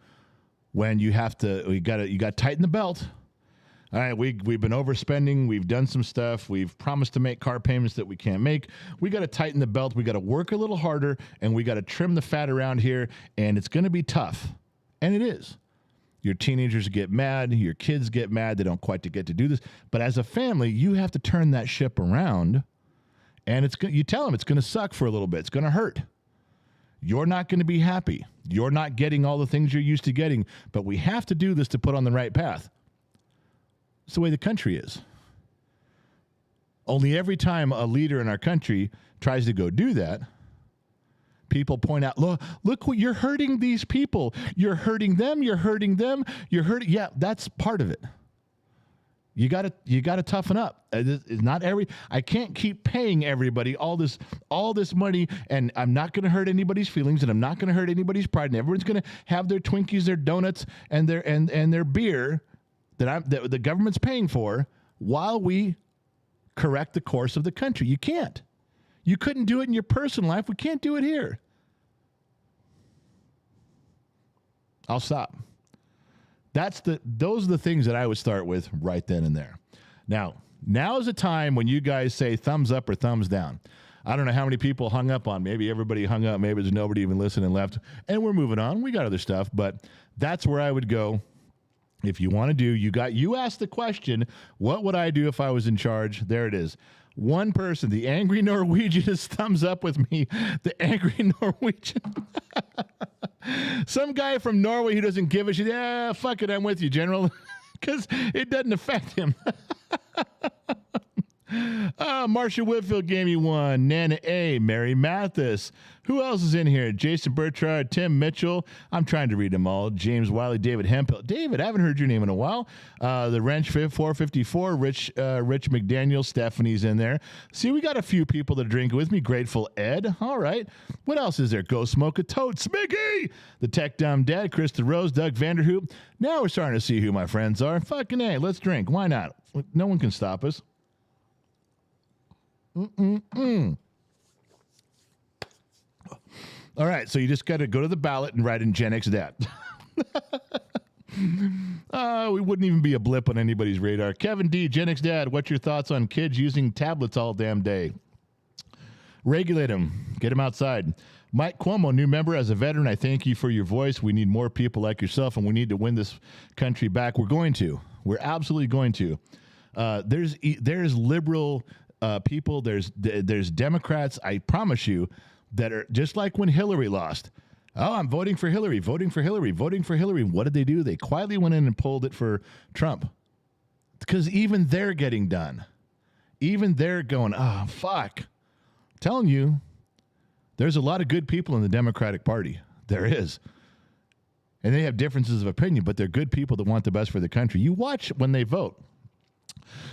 Speaker 2: when you got to tighten the belt? All right, we've been overspending. We've done some stuff. We've promised to make car payments that we can't make. We got to tighten the belt. We got to work a little harder, and we got to trim the fat around here, and it's going to be tough. And it is. Your teenagers get mad. Your kids get mad. They don't quite get to do this. But as a family, you have to turn that ship around. And you tell them it's going to suck for a little bit. It's going to hurt. You're not going to be happy. You're not getting all the things you're used to getting. But we have to do this to put on the right path. It's the way the country is. Only every time a leader in our country tries to go do that, people point out, look what you're hurting these people. You're hurting them. You're hurting them. You're hurting. Yeah, that's part of it. You gotta toughen up. It's not I can't keep paying everybody all this money, and I'm not going to hurt anybody's feelings, and I'm not going to hurt anybody's pride, and everyone's going to have their Twinkies, their donuts, and their beer that the government's paying for while we correct the course of the country. You can't. You couldn't do it in your personal life. We can't do it here. I'll stop. Those are the things that I would start with right then and there. Now is a time when you guys say thumbs up or thumbs down. I don't know how many people hung up on. Maybe everybody hung up. Maybe there's nobody even listening and left. And we're moving on. We got other stuff, but that's where I would go. If you want to do, you asked the question, what would I do if I was in charge? There it is. One person, the angry Norwegian, is thumbs up with me. The angry Norwegian. Some guy from Norway who doesn't give a shit. Yeah, fuck it, I'm with you, General. Because it doesn't affect him. Marcia Whitfield gave me one. Nana A. Mary Mathis. Who else is in here? Jason Bertrand, Tim Mitchell. I'm trying to read them all. James Wiley, David Hempel. David, I haven't heard your name in a while. The Wrench 454, Rich McDaniel. Stephanie's in there. See, we got a few people that are drinking with me. Grateful Ed. All right. What else is there? Go Smoke a Tote. Smiggy. The Tech Dumb Dad. Krista Rose. Doug Vanderhoop. Now we're starting to see who my friends are. Fucking A. Let's drink. Why not? No one can stop us. All right, so you just got to go to the ballot and write in Gen X Dad. We wouldn't even be a blip on anybody's radar. Kevin D, Gen X Dad, what's your thoughts on kids using tablets all damn day? Regulate them. Get them outside. Mike Cuomo, new member. As a veteran, I thank you for your voice. We need more people like yourself, and we need to win this country back. We're going to. We're absolutely going to. There's liberal people. There's Democrats, I promise you, that are just like when Hillary lost. Oh, I'm voting for Hillary, voting for Hillary, voting for Hillary. What did they do? They quietly went in and pulled it for Trump. Because even they're getting done. Even they're going, oh, fuck. I'm telling you, there's a lot of good people in the Democratic Party. There is. And they have differences of opinion, but they're good people that want the best for the country. You watch when they vote.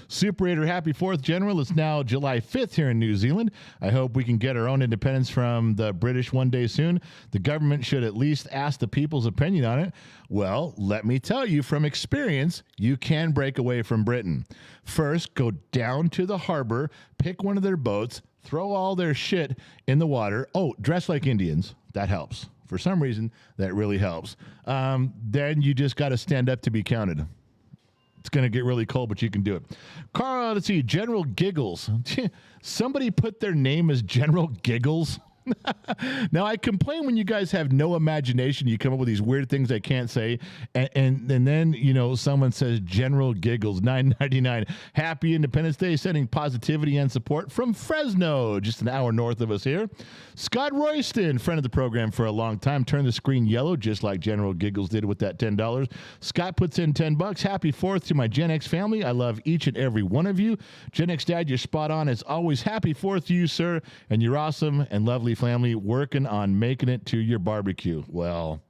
Speaker 2: Super 8er, happy 4th, General. It's now July 5th here in New Zealand. I hope we can get our own independence from the British one day soon. The government should at least ask the people's opinion on it. Well, let me tell you from experience, you can break away from Britain. First, go down to the harbor, pick one of their boats, throw all their shit in the water. Oh, dress like Indians. That helps. For some reason, that really helps. Then you just got to stand up to be counted. It's going to get really cold, but you can do it. Carl, let's see. General Giggles. Somebody put their name as General Giggles. Now, I complain when you guys have no imagination. You come up with these weird things I can't say. And then, you know, someone says General Giggles, $9.99. Happy Independence Day, sending positivity and support from Fresno, just an hour north of us here. Scott Royston, friend of the program for a long time, turned the screen yellow, just like General Giggles did with that $10. Scott puts in $10. Happy 4th to my Gen X family. I love each and every one of you. Gen X Dad, you're spot on as always. Happy 4th to you, sir. And you're awesome and lovely family working on making it to your barbecue. Well,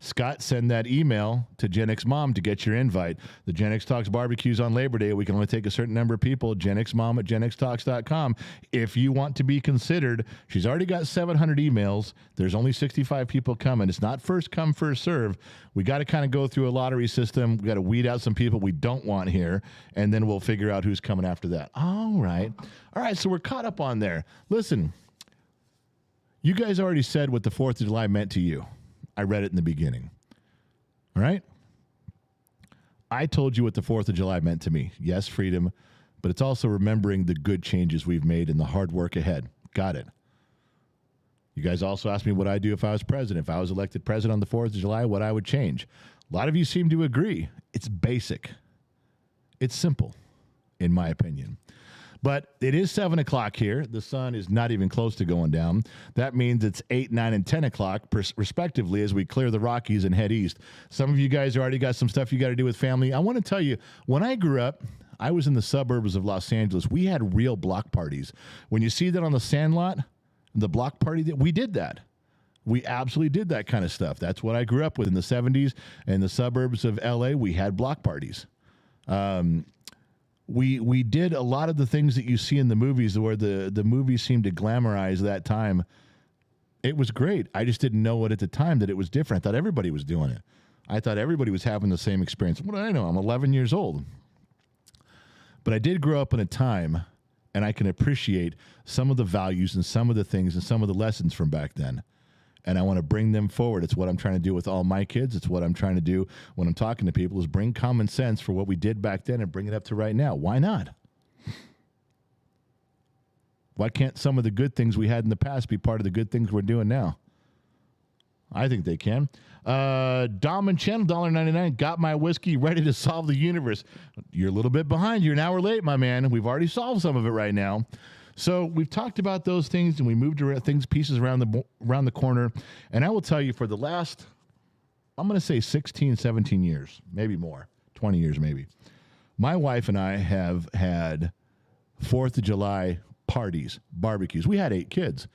Speaker 2: Scott, send that email to Gen X Mom to get your invite. The Gen X Talks barbecues on Labor Day. We can only take a certain number of people. GenXMom at GenXTalks.com. If you want to be considered, she's already got 700 emails. There's only 65 people coming. It's not first come, first serve. We got to kind of go through a lottery system. We got to weed out some people we don't want here, and then we'll figure out who's coming after that. All right. So we're caught up on there. Listen, you guys already said what the 4th of July meant to you. I read it in the beginning. All right? I told you what the 4th of July meant to me. Yes, freedom, but it's also remembering the good changes we've made and the hard work ahead. Got it. You guys also asked me what I'd do if I was president. If I was elected president on the 4th of July, what I would change. A lot of you seem to agree. It's basic. It's simple, in my opinion. But it is 7 o'clock here. The sun is not even close to going down. That means it's 8, 9, and 10 o'clock, respectively, as we clear the Rockies and head east. Some of you guys already got some stuff you got to do with family. I want to tell you, when I grew up, I was in the suburbs of Los Angeles. We had real block parties. When you see that on the Sandlot, the block party, we did that. We absolutely did that kind of stuff. That's what I grew up with in the 70s. In the suburbs of L.A., we had block parties. We did a lot of the things that you see in the movies where the movies seem to glamorize that time. It was great. I just didn't know it at the time that it was different. I thought everybody was doing it. I thought everybody was having the same experience. What do I know? I'm 11 years old. But I did grow up in a time, and I can appreciate some of the values and some of the things and some of the lessons from back then. And I want to bring them forward. It's what I'm trying to do with all my kids. It's what I'm trying to do when I'm talking to people is bring common sense for what we did back then and bring it up to right now. Why not? Why can't some of the good things we had in the past be part of the good things we're doing now? I think they can. Dom and Channel, $1.99, got my whiskey ready to solve the universe. You're a little bit behind. You're an hour late, my man. We've already solved some of it right now. So we've talked about those things, and we moved around pieces around the corner. And I will tell you, for the last, I'm going to say 16, 17 years, maybe more, 20 years maybe, my wife and I have had 4th of July parties, barbecues. We had 8 kids.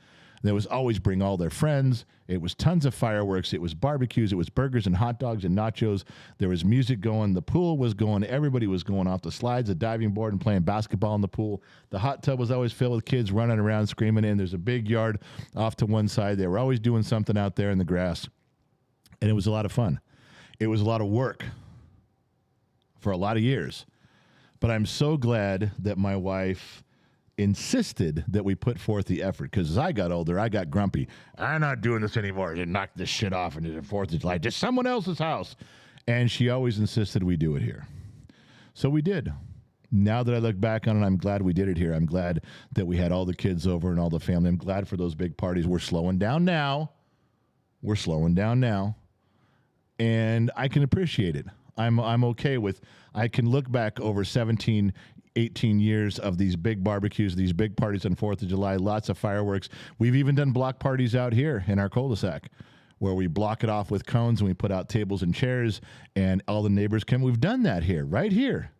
Speaker 2: There was always bring all their friends. It was tons of fireworks. It was barbecues. It was burgers and hot dogs and nachos. There was music going. The pool was going. Everybody was going off the slides, the diving board, and playing basketball in the pool. The hot tub was always filled with kids running around, screaming in. There's a big yard off to one side. They were always doing something out there in the grass. And it was a lot of fun. It was a lot of work for a lot of years. But I'm so glad that my wife insisted that we put forth the effort, because as I got older, I got grumpy. I'm not doing this anymore. You knock this shit off into the 4th of July. Just someone else's house. And she always insisted we do it here. So we did. Now that I look back on it, I'm glad we did it here. I'm glad that we had all the kids over and all the family. I'm glad for those big parties. We're slowing down now. And I can appreciate it. I'm okay with, I can look back over 17, 18 years of these big barbecues, these big parties on 4th of July, lots of fireworks. We've even done block parties out here in our cul-de-sac where we block it off with cones and we put out tables and chairs and all the neighbors come. We've done that here, right here.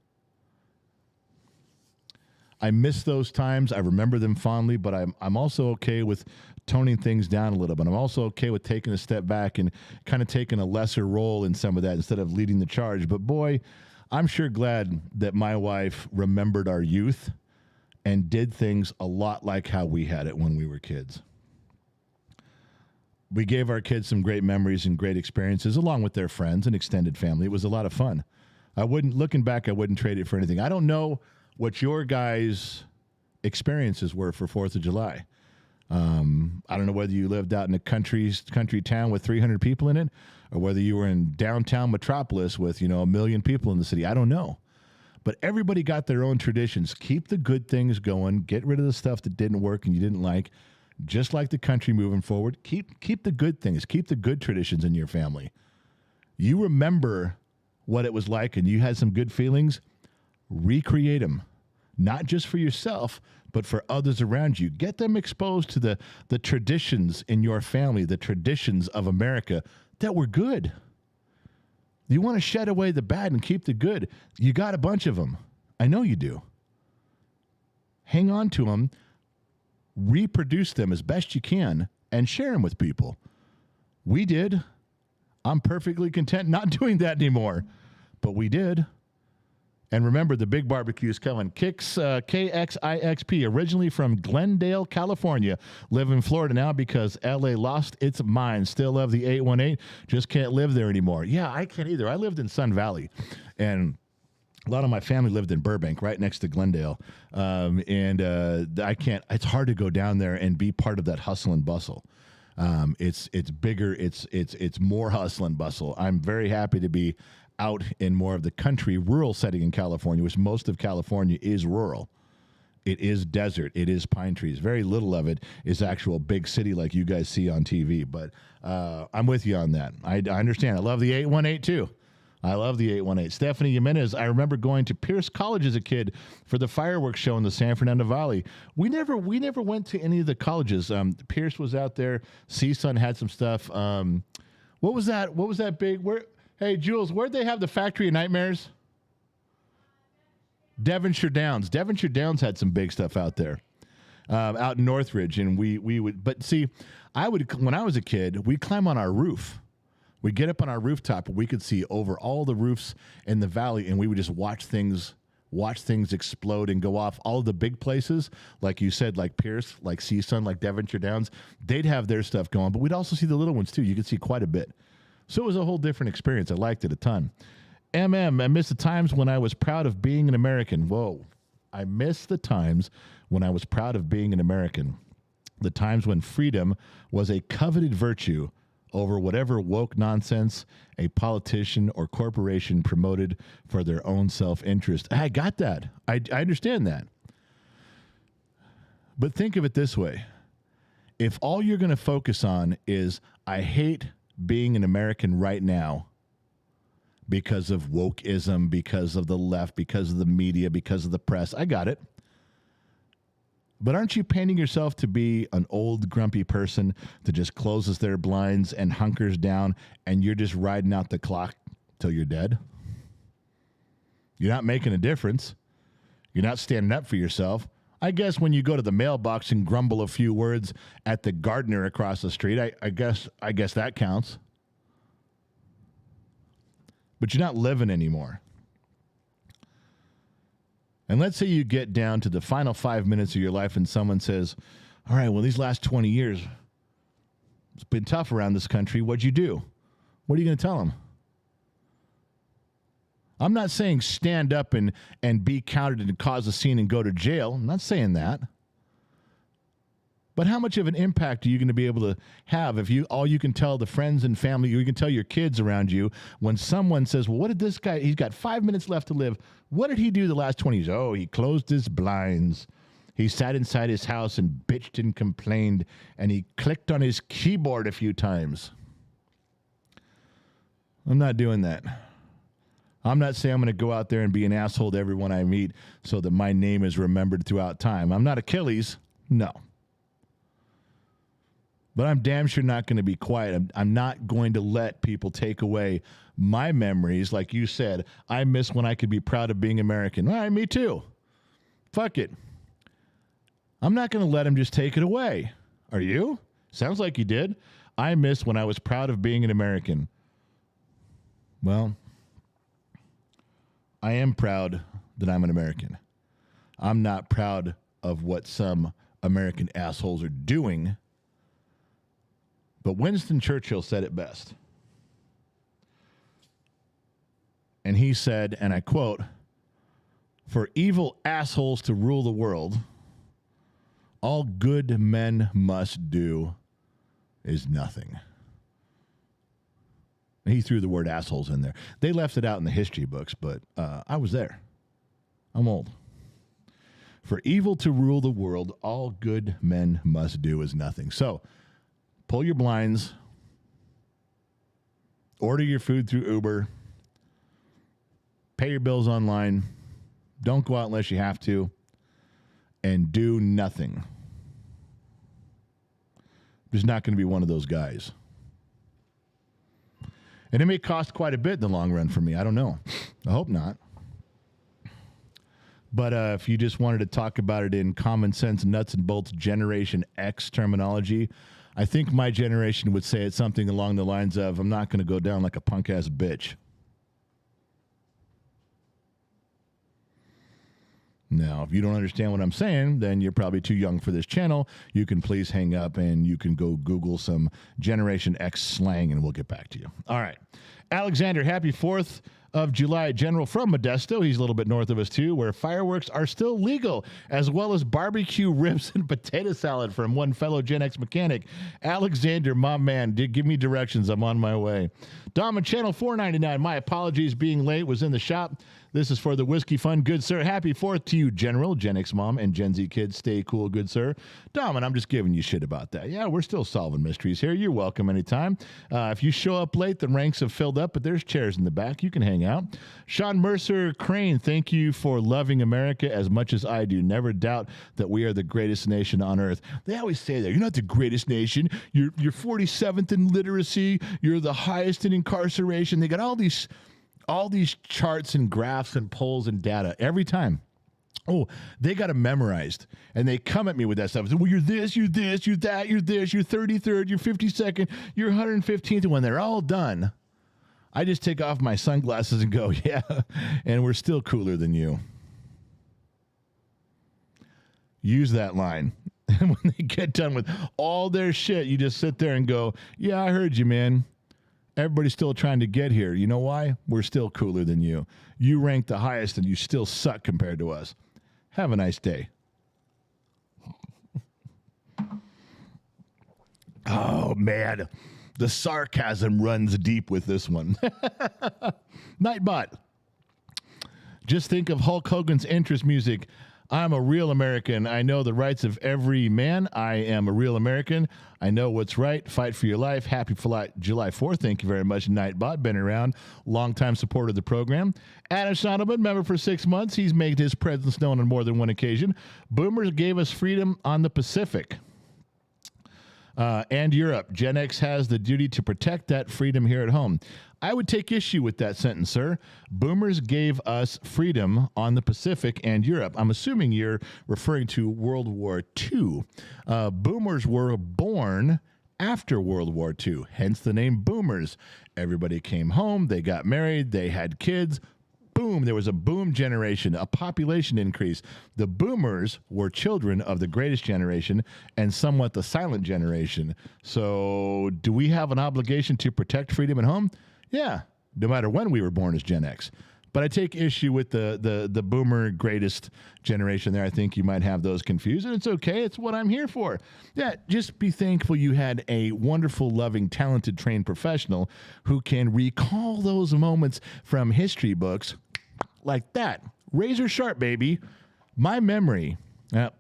Speaker 2: I miss those times. I remember them fondly, but I'm also okay with toning things down a little bit. I'm also okay with taking a step back and kind of taking a lesser role in some of that instead of leading the charge. But boy, I'm sure glad that my wife remembered our youth and did things a lot like how we had it when we were kids. We gave our kids some great memories and great experiences along with their friends and extended family. It was a lot of fun. Looking back, I wouldn't trade it for anything. I don't know what your guys' experiences were for 4th of July. I don't know whether you lived out in a country town with 300 people in it or whether you were in downtown metropolis with, 1 million people in the city. I don't know. But everybody got their own traditions. Keep the good things going. Get rid of the stuff that didn't work and you didn't like. Just like the country moving forward, keep the good things. Keep the good traditions in your family. You remember what it was like and you had some good feelings, recreate them. Not just for yourself, but for others around you. Get them exposed to the traditions in your family, the traditions of America that were good. You want to shed away the bad and keep the good. You got a bunch of them. I know you do. Hang on to them, reproduce them as best you can, and share them with people. We did. I'm perfectly content not doing that anymore, but we did. And remember, the big barbecue is coming. KXIXP, originally from Glendale, California. Live in Florida now because LA lost its mind. Still love the 818. Just can't live there anymore. Yeah, I can't either. I lived in Sun Valley. And a lot of my family lived in Burbank, right next to Glendale. I can't. It's hard to go down there and be part of that hustle and bustle. It's bigger. It's more hustle and bustle. I'm very happy to be out in more of the country, rural setting in California, which most of California is rural. It is desert. It is pine trees. Very little of it is actual big city like you guys see on TV. But I'm with you on that. I understand. I love the 818 too. I love the 818. Stephanie Jimenez, I remember going to Pierce College as a kid for the fireworks show in the San Fernando Valley. We never went to any of the colleges. Pierce was out there. CSUN had some stuff. What was that? What was that big? Hey, Jules, where'd they have the Factory of Nightmares? Devonshire Downs. Devonshire Downs had some big stuff out there, out in Northridge, and we would. But see, when I was a kid, we'd climb on our roof. We'd get up on our rooftop, and we could see over all the roofs in the valley, and we would just watch things explode and go off. All of the big places, like you said, like Pierce, like CSUN, like Devonshire Downs, they'd have their stuff going, but we'd also see the little ones too. You could see quite a bit. So it was a whole different experience. I liked it a ton. I miss the times when I was proud of being an American. Whoa. I miss the times when I was proud of being an American. The times when freedom was a coveted virtue over whatever woke nonsense a politician or corporation promoted for their own self-interest. I got that. I understand that. But think of it this way. If all you're going to focus on is, I hate being an American right now because of wokeism, because of the left, because of the media, because of the press, I got it. But aren't you painting yourself to be an old, grumpy person that just closes their blinds and hunkers down, and you're just riding out the clock till you're dead? You're not making a difference. You're not standing up for yourself. I guess when you go to the mailbox and grumble a few words at the gardener across the street, I guess that counts. But you're not living anymore. And let's say you get down to the final 5 minutes of your life and someone says, all right, well, these last 20 years, it's been tough around this country. What'd you do? What are you going to tell them? I'm not saying stand up and be counted and cause a scene and go to jail. I'm not saying that. But how much of an impact are you going to be able to have if all you can tell the friends and family, you can tell your kids around you when someone says, well, what did this guy, he's got 5 minutes left to live. What did he do the last 20 years? Oh, he closed his blinds. He sat inside his house and bitched and complained, and he clicked on his keyboard a few times. I'm not doing that. I'm not saying I'm going to go out there and be an asshole to everyone I meet so that my name is remembered throughout time. I'm not Achilles. No. But I'm damn sure not going to be quiet. I'm not going to let people take away my memories. Like you said, I miss when I could be proud of being American. All right, me too. Fuck it. I'm not going to let them just take it away. Are you? Sounds like you did. I miss when I was proud of being an American. Well, I am proud that I'm an American. I'm not proud of what some American assholes are doing. But Winston Churchill said it best. And he said, and I quote, "For evil assholes to rule the world, all good men must do is nothing." And he threw the word assholes in there. They left it out in the history books, but I was there. I'm old. For evil to rule the world, all good men must do is nothing. So, pull your blinds, order your food through Uber, pay your bills online, don't go out unless you have to, and do nothing. I'm just not going to be one of those guys. And it may cost quite a bit in the long run for me. I don't know. I hope not. But if you just wanted to talk about it in common sense, nuts and bolts, Generation X terminology, I think my generation would say it's something along the lines of, I'm not going to go down like a punk-ass bitch. Now, if you don't understand what I'm saying, then you're probably too young for this channel. You can please hang up and you can go Google some Generation X slang and we'll get back to you. All right. Alexander, happy 4th of July, General from Modesto. He's a little bit north of us too, where fireworks are still legal, as well as barbecue ribs and potato salad from one fellow Gen X mechanic. Alexander, my man, give me directions. I'm on my way. Dom on channel 499. My apologies being late. Was in the shop. This is for the Whiskey Fund, good sir. Happy 4th to you, General, Gen X Mom, and Gen Z kids. Stay cool, good sir. Dom, and I'm just giving you shit about that. Yeah, we're still solving mysteries here. You're welcome anytime. If you show up late, the ranks have filled up, but there's chairs in the back. You can hang out. Sean Mercer Crane, thank you for loving America as much as I do. Never doubt that we are the greatest nation on earth. They always say that. You're not the greatest nation. You're 47th in literacy. You're the highest in incarceration. They got all these charts and graphs and polls and data every time. Oh, they got it memorized, and they come at me with that stuff. Well, you're this, you're this, you're that, you're this, you're 33rd, you're 52nd, you're 115th. And when they're all done, I just take off my sunglasses and go, yeah, and we're still cooler than you. Use that line. And when they get done with all their shit, you just sit there and go, yeah, I heard you, man. Everybody's still trying to get here. You know why? We're still cooler than you. You rank the highest, and you still suck compared to us. Have a nice day. Oh, man. The sarcasm runs deep with this one. Nightbot. Just think of Hulk Hogan's entrance music. I'm a real American. I know the rights of every man. I am a real American. I know what's right. Fight for your life. Happy July 4th. Thank you very much, Nightbot. Been around. Longtime supporter of the program. Adam Sonneman, member for 6 months. He's made his presence known on more than one occasion. Boomers gave us freedom on the Pacific. And Europe. Gen X has the duty to protect that freedom here at home. I would take issue with that sentence, sir. Boomers gave us freedom on the Pacific and Europe. I'm assuming you're referring to World War II. Boomers were born after World War II, hence the name boomers. Everybody came home, they got married, they had kids. Boom, there was a boom generation, a population increase. The boomers were children of the greatest generation and somewhat the silent generation. So do we have an obligation to protect freedom at home? Yeah, no matter when we were born as Gen X. But I take issue with the boomer greatest generation there. I think you might have those confused, and it's okay. It's what I'm here for. Yeah, just be thankful you had a wonderful, loving, talented, trained professional who can recall those moments from history books like that. Razor sharp, baby. My memory,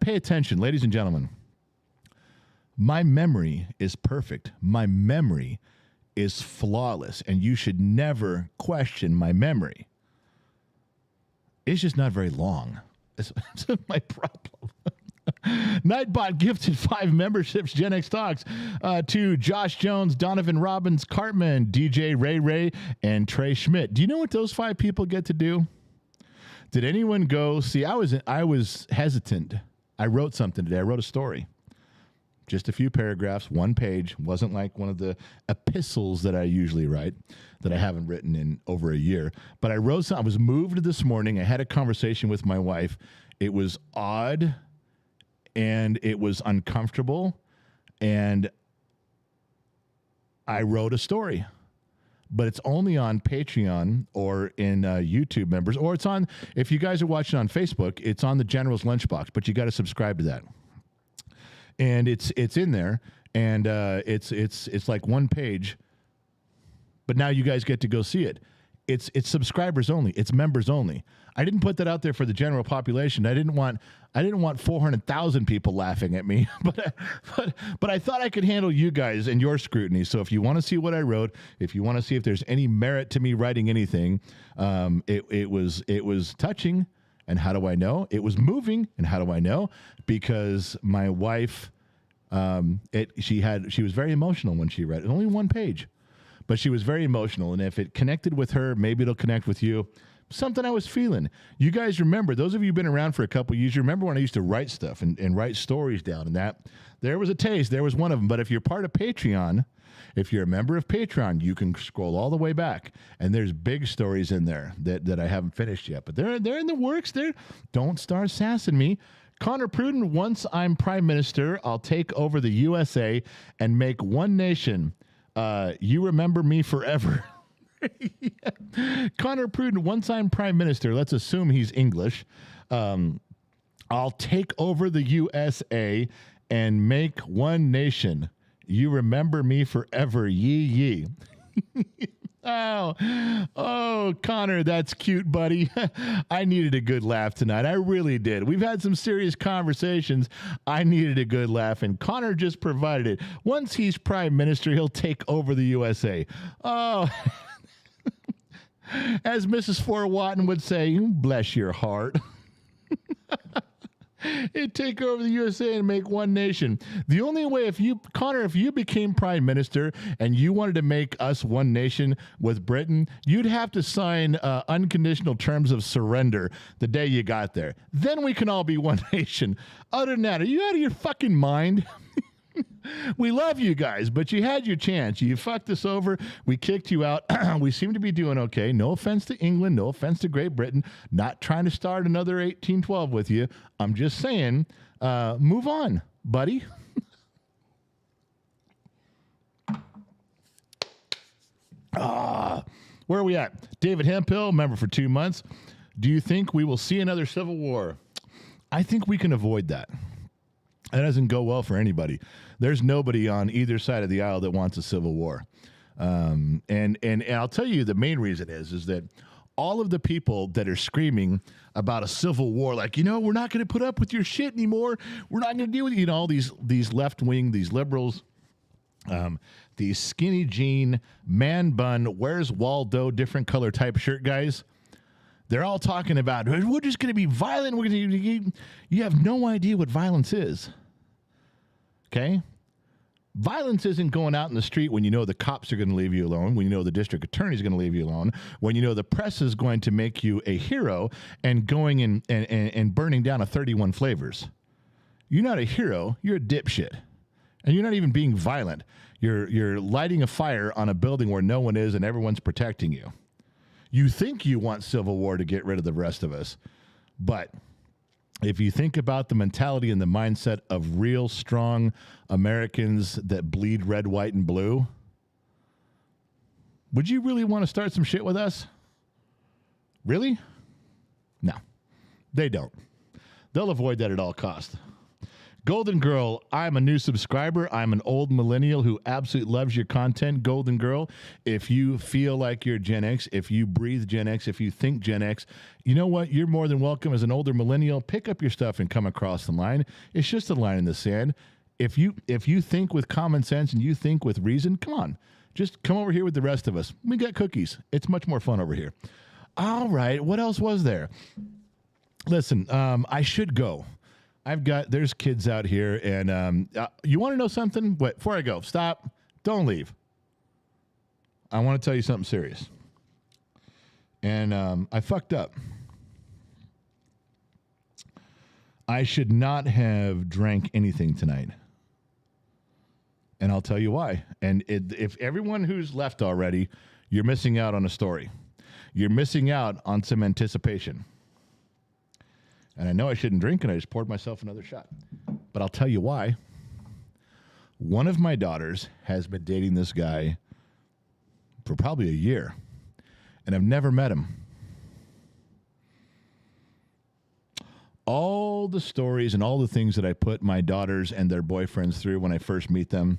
Speaker 2: pay attention, ladies and gentlemen. My memory is perfect. My memory is flawless, and you should never question my memory. It's just not very long. That's my problem. Nightbot gifted 5 memberships, Gen X Talks, to Josh Jones, Donovan Robbins, Cartman, DJ Ray Ray, and Trey Schmidt. Do you know what those 5 people get to do? Did anyone go see? I was hesitant. I wrote something today. I wrote a story. Just a few paragraphs, 1 page. Wasn't like one of the epistles that I usually write that I haven't written in over a year. But I wrote something. I was moved this morning. I had a conversation with my wife. It was odd and it was uncomfortable. And I wrote a story. But it's only on Patreon or in YouTube members. Or it's on, if you guys are watching on Facebook, it's on the General's Lunchbox. But you got to subscribe to that. And it's in there, and it's like 1 page, but now you guys get to go see it. It's subscribers only. It's members only. I didn't put that out there for the general population. I didn't want 400,000 people laughing at me, but I thought I could handle you guys and your scrutiny. So if you want to see what I wrote, if you want to see if there's any merit to me writing anything, it was touching. And how do I know? It was moving. And how do I know? Because my wife, she was very emotional when she read it. Only 1 page, but she was very emotional. And if it connected with her, maybe it'll connect with you. Something I was feeling. You guys remember, those of you who've been around for a couple of years, you remember when I used to write stuff and write stories down, and that there was a taste. There was one of them. But if you're part of Patreon, if you're a member of Patreon, you can scroll all the way back, and there's big stories in there that I haven't finished yet. But they're in the works. Don't start sassing me. Connor Pruden, once I'm prime minister, I'll take over the USA and make one nation. You remember me forever. Yeah. Connor Pruden, once I'm prime minister, let's assume he's English. I'll take over the USA and make one nation. You remember me forever, yee yee. Oh, Connor, that's cute, buddy. I needed a good laugh tonight. I really did. We've had some serious conversations. I needed a good laugh, and Connor just provided it. Once he's prime minister, he'll take over the USA. Oh, as Mrs. Fort Watton would say, bless your heart. It'd take over the USA and make one nation. The only way, Connor, if you became prime minister and you wanted to make us one nation with Britain, you'd have to sign unconditional terms of surrender the day you got there. Then we can all be one nation. Other than that, are you out of your fucking mind? We love you guys, but you had your chance. You fucked us over. We kicked you out. We seem to be doing okay. No offense to England. No offense to Great Britain. Not trying to start another 1812 with you. I'm just saying, move on, buddy. Where are we at? David Hemphill, member for 2 months. Do you think we will see another civil war? I think we can avoid that. That doesn't go well for anybody. There's nobody on either side of the aisle that wants a civil war. And I'll tell you the main reason is that all of the people that are screaming about a civil war, like, we're not going to put up with your shit anymore. We're not going to deal with all these left wing, these liberals, these skinny jean, man bun, where's Waldo, different color type shirt guys. They're all talking about, we're just going to be violent. You have no idea what violence is. Okay? Violence isn't going out in the street when you know the cops are going to leave you alone, when you know the district attorney is going to leave you alone, when you know the press is going to make you a hero and going and burning down a 31 flavors. You're not a hero. You're a dipshit. And you're not even being violent. You're lighting a fire on a building where no one is and everyone's protecting you. You think you want civil war to get rid of the rest of us, but if you think about the mentality and the mindset of real strong Americans that bleed red, white, and blue, would you really want to start some shit with us? Really? No, they don't. They'll avoid that at all costs. Golden Girl, I'm a new subscriber. I'm an old millennial who absolutely loves your content. Golden Girl, if you feel like you're Gen X, if you breathe Gen X, if you think Gen X, you know what? You're more than welcome as an older millennial. Pick up your stuff and come across the line. It's just a line in the sand. If you think with common sense and you think with reason, come on. Just come over here with the rest of us. We got cookies. It's much more fun over here. All right. What else was there? Listen, I should go. There's kids out here, and you want to know something? Wait, before I go, stop. Don't leave. I want to tell you something serious. And I fucked up. I should not have drank anything tonight. And I'll tell you why. And if everyone who's left already, you're missing out on a story. You're missing out on some anticipation. And I know I shouldn't drink, and I just poured myself another shot. But I'll tell you why. One of my daughters has been dating this guy for probably a year, and I've never met him. All the stories and all the things that I put my daughters and their boyfriends through when I first meet them,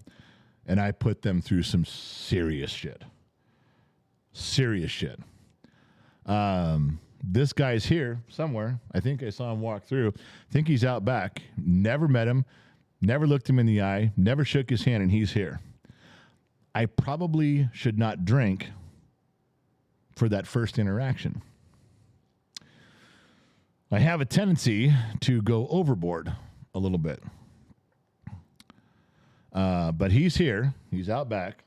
Speaker 2: and I put them through some serious shit. Serious shit. This guy's here somewhere. I think I saw him walk through. I think he's out back. Never met him. Never looked him in the eye. Never shook his hand, and he's here. I probably should not drink for that first interaction. I have a tendency to go overboard a little bit. But he's here. He's out back.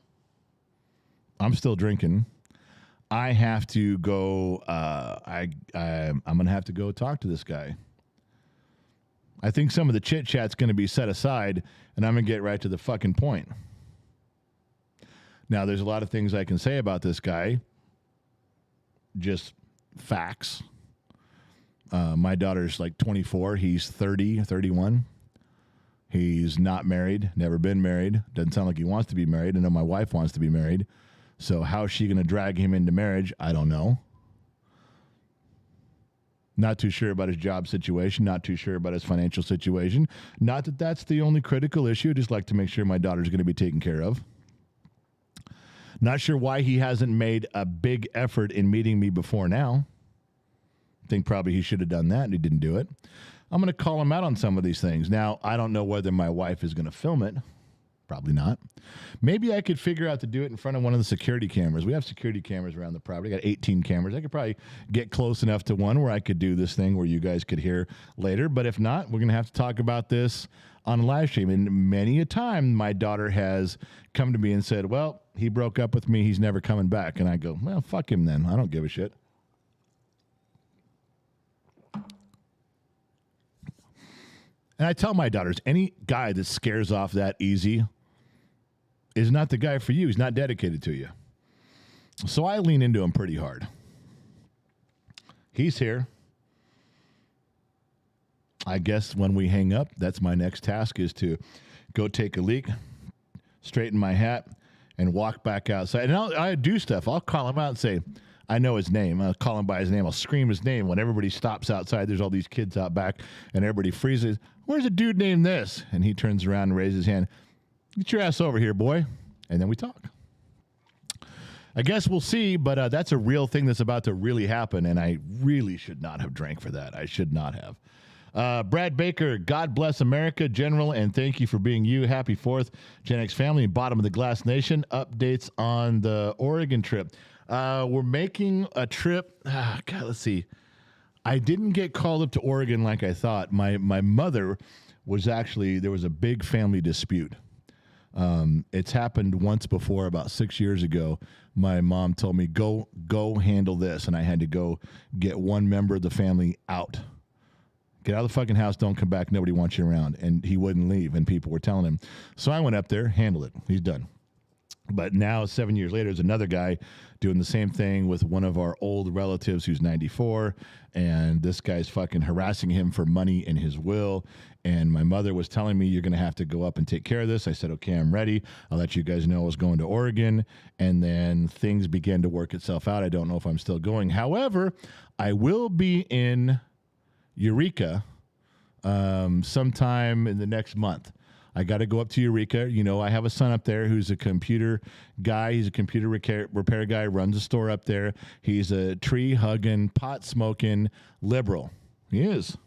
Speaker 2: I'm still drinking. I have to go. I'm going to have to go talk to this guy. I think some of the chit chat's going to be set aside, and I'm going to get right to the fucking point. Now, there's a lot of things I can say about this guy. Just facts. My daughter's like 24. He's 30, 31. He's not married, never been married. Doesn't sound like he wants to be married. I know my wife wants to be married. So how is she going to drag him into marriage? I don't know. Not too sure about his job situation. Not too sure about his financial situation. Not that that's the only critical issue. Just like to make sure my daughter's going to be taken care of. Not sure why he hasn't made a big effort in meeting me before now. Think probably he should have done that and he didn't do it. I'm going to call him out on some of these things. Now, I don't know whether my wife is going to film it. Probably not. Maybe I could figure out to do it in front of one of the security cameras. We have security cameras around the property. I got 18 cameras. I could probably get close enough to one where I could do this thing where you guys could hear later. But if not, we're going to have to talk about this on a live stream. And many a time, my daughter has come to me and said, well, he broke up with me. He's never coming back. And I go, well, fuck him then. I don't give a shit. And I tell my daughters, any guy that scares off that easy is not the guy for you. He's not dedicated to you. So I lean into him pretty hard. He's here. I guess when we hang up, that's my next task is to go take a leak, straighten my hat, and walk back outside. And I do stuff. I'll call him out and say, I know his name. I'll call him by his name. I'll scream his name. When everybody stops outside, there's all these kids out back, and everybody freezes. Where's a dude named this? And he turns around and raises his hand. Get your ass over here, boy. And then we talk. I guess we'll see, but that's a real thing that's about to really happen, and I really should not have drank for that. I should not have. Brad Baker, God bless America, General, and thank you for being you. Happy 4th, Gen X family, bottom of the glass nation. Updates on the Oregon trip. We're making a trip. God, let's see. I didn't get called up to Oregon like I thought. My mother was actually, there was a big family dispute. It's happened once before, about 6 years ago. My mom told me, go handle this. And I had to go get one member of the family out. Get out of the fucking house. Don't come back. Nobody wants you around. And he wouldn't leave. And people were telling him. So I went up there, handled it. He's done. But now, 7 years later, there's another guy doing the same thing with one of our old relatives who's 94. And this guy's fucking harassing him for money in his will. And my mother was telling me, you're going to have to go up and take care of this. I said, okay, I'm ready. I'll let you guys know I was going to Oregon. And then things began to work itself out. I don't know if I'm still going. However, I will be in Eureka sometime in the next month. I got to go up to Eureka. You know, I have a son up there who's a computer guy. He's a computer repair guy, runs a store up there. He's a tree-hugging, pot-smoking liberal. He is.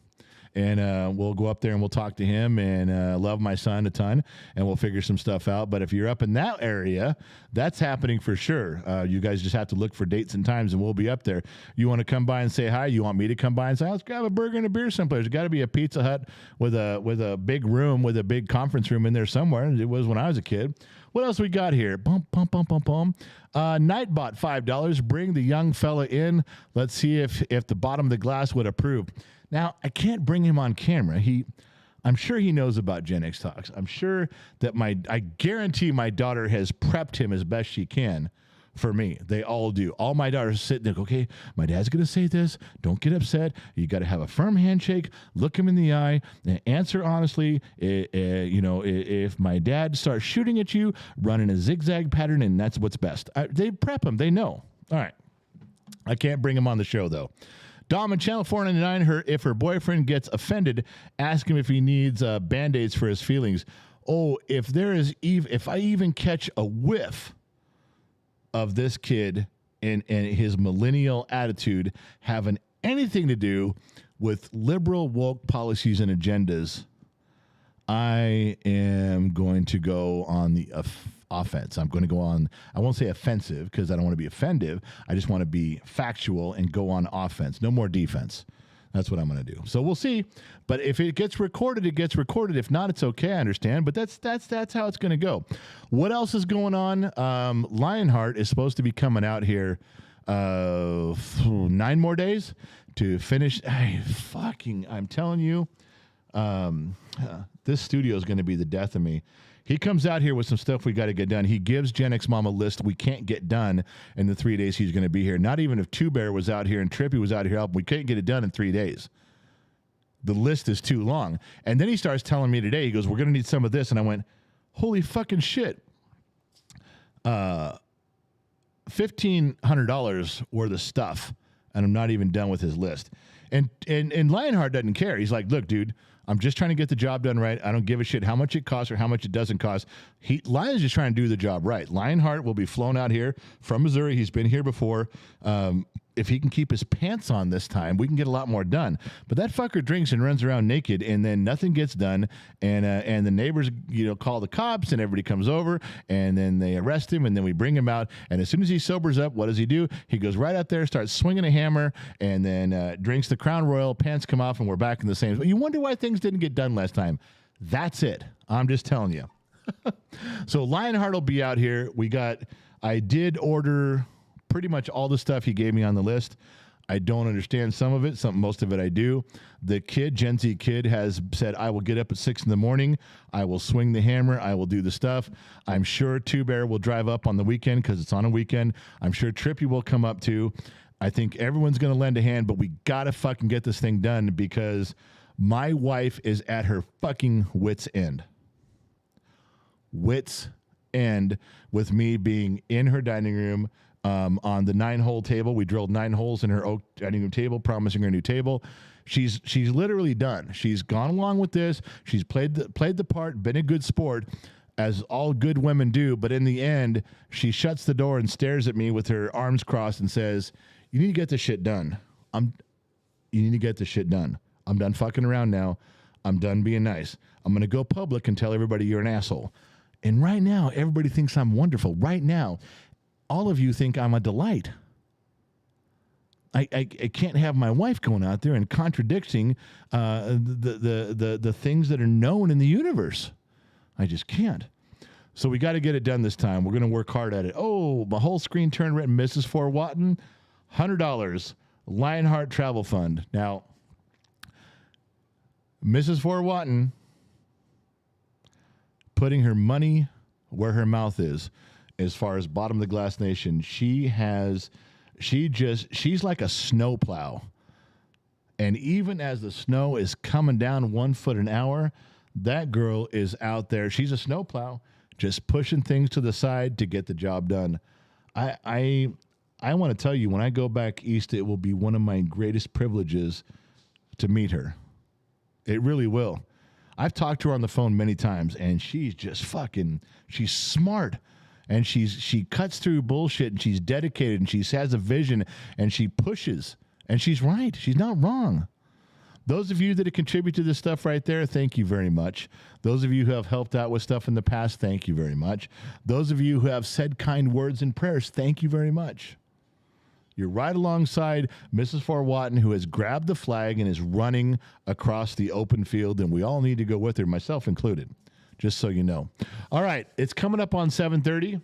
Speaker 2: And we'll go up there and we'll talk to him and love my son a ton, and we'll figure some stuff out. But if you're up in that area, that's happening for sure. You guys just have to look for dates and times, and we'll be up there. You want to come by and say hi? You want me to come by and say, let's grab a burger and a beer someplace? There's got to be a Pizza Hut with a big room, with a big conference room in there somewhere. It was when I was a kid. What else we got here? Bum, bum, bum, bum, bum. Nightbot, $5. Bring the young fella in. Let's see if the bottom of the glass would approve. Now, I can't bring him on camera. I'm sure he knows about Gen X Talks. I'm sure that I guarantee my daughter has prepped him as best she can for me. They all do. All my daughters sit there, okay, my dad's going to say this. Don't get upset. You got to have a firm handshake, look him in the eye, and answer honestly. If my dad starts shooting at you, run in a zigzag pattern, and that's what's best. They prep him. They know. All right. I can't bring him on the show, though. Dom in Channel 499, if her boyfriend gets offended, ask him if he needs Band-Aids for his feelings. Oh, if I even catch a whiff of this kid and his millennial attitude having anything to do with liberal woke policies and agendas, I am going to go on the offense. I'm going to go on, I won't say offensive because I don't want to be offensive. I just want to be factual and go on offense. No more defense. That's what I'm going to do. So we'll see. But if it gets recorded, it gets recorded. If not, it's okay. I understand. But that's how it's going to go. What else is going on? Lionheart is supposed to be coming out here 9 more days to finish. I'm telling you, this studio is going to be the death of me. He comes out here with some stuff we got to get done. He gives Gen X Mom a list we can't get done in the 3 days he's going to be here. Not even if Two Bear was out here and Trippy was out here helping. We can't get it done in 3 days. The list is too long. And then he starts telling me today, he goes, we're going to need some of this. And I went, holy fucking shit. $1,500 worth of stuff. And I'm not even done with his list. And Lionheart doesn't care. He's like, look, dude, I'm just trying to get the job done right. I don't give a shit how much it costs or how much it doesn't cost. Lion's just trying to do the job right. Lionheart will be flown out here from Missouri. He's been here before. If he can keep his pants on this time, we can get a lot more done. But that fucker drinks and runs around naked, and then nothing gets done. And the neighbors, call the cops, and everybody comes over, and then they arrest him, and then we bring him out. And as soon as he sobers up, what does he do? He goes right out there, starts swinging a hammer, and then drinks the Crown Royal. Pants come off, and we're back in the same. You wonder why things didn't get done last time. That's it. I'm just telling you. So Lionheart will be out here. I did order pretty much all the stuff he gave me on the list. I don't understand some of it. Most of it I do. The kid, Gen Z kid, has said, I will get up at 6 in the morning. I will swing the hammer. I will do the stuff. I'm sure Two Bear will drive up on the weekend because it's on a weekend. I'm sure Trippy will come up too. I think everyone's going to lend a hand, but we got to fucking get this thing done because my wife is at her fucking wit's end. Wit's end with me being in her dining room. On the 9-hole table, we drilled 9 holes in her oak dining room table, promising her a new table. She's literally done. She's gone along with this. She's played the part, been a good sport, as all good women do. But in the end, she shuts the door and stares at me with her arms crossed and says, "You need to get this shit done. You need to get this shit done. I'm done fucking around now. I'm done being nice. I'm gonna go public and tell everybody you're an asshole." And right now, everybody thinks I'm wonderful. Right now, all of you think I'm a delight. I can't have my wife going out there and contradicting the things that are known in the universe. I just can't. So we got to get it done this time. We're going to work hard at it. Oh, my whole screen turned red. Mrs. Fort Watton, $100. Lionheart Travel Fund. Now, Mrs. Fort Watton putting her money where her mouth is. As far as Bottom of the Glass Nation, she's like a snowplow. And even as the snow is coming down 1 foot an hour, that girl is out there. She's a snowplow, just pushing things to the side to get the job done. I want to tell you, when I go back east, it will be one of my greatest privileges to meet her. It really will. I've talked to her on the phone many times, and she's just she's smart. And she cuts through bullshit, and she's dedicated, and she has a vision, and she pushes. And she's right. She's not wrong. Those of you that have contributed to this stuff right there, thank you very much. Those of you who have helped out with stuff in the past, thank you very much. Those of you who have said kind words and prayers, thank you very much. You're right alongside Mrs. Fort Watton, who has grabbed the flag and is running across the open field, and we all need to go with her, myself included. Just so you know. All right, it's coming up on 7:30.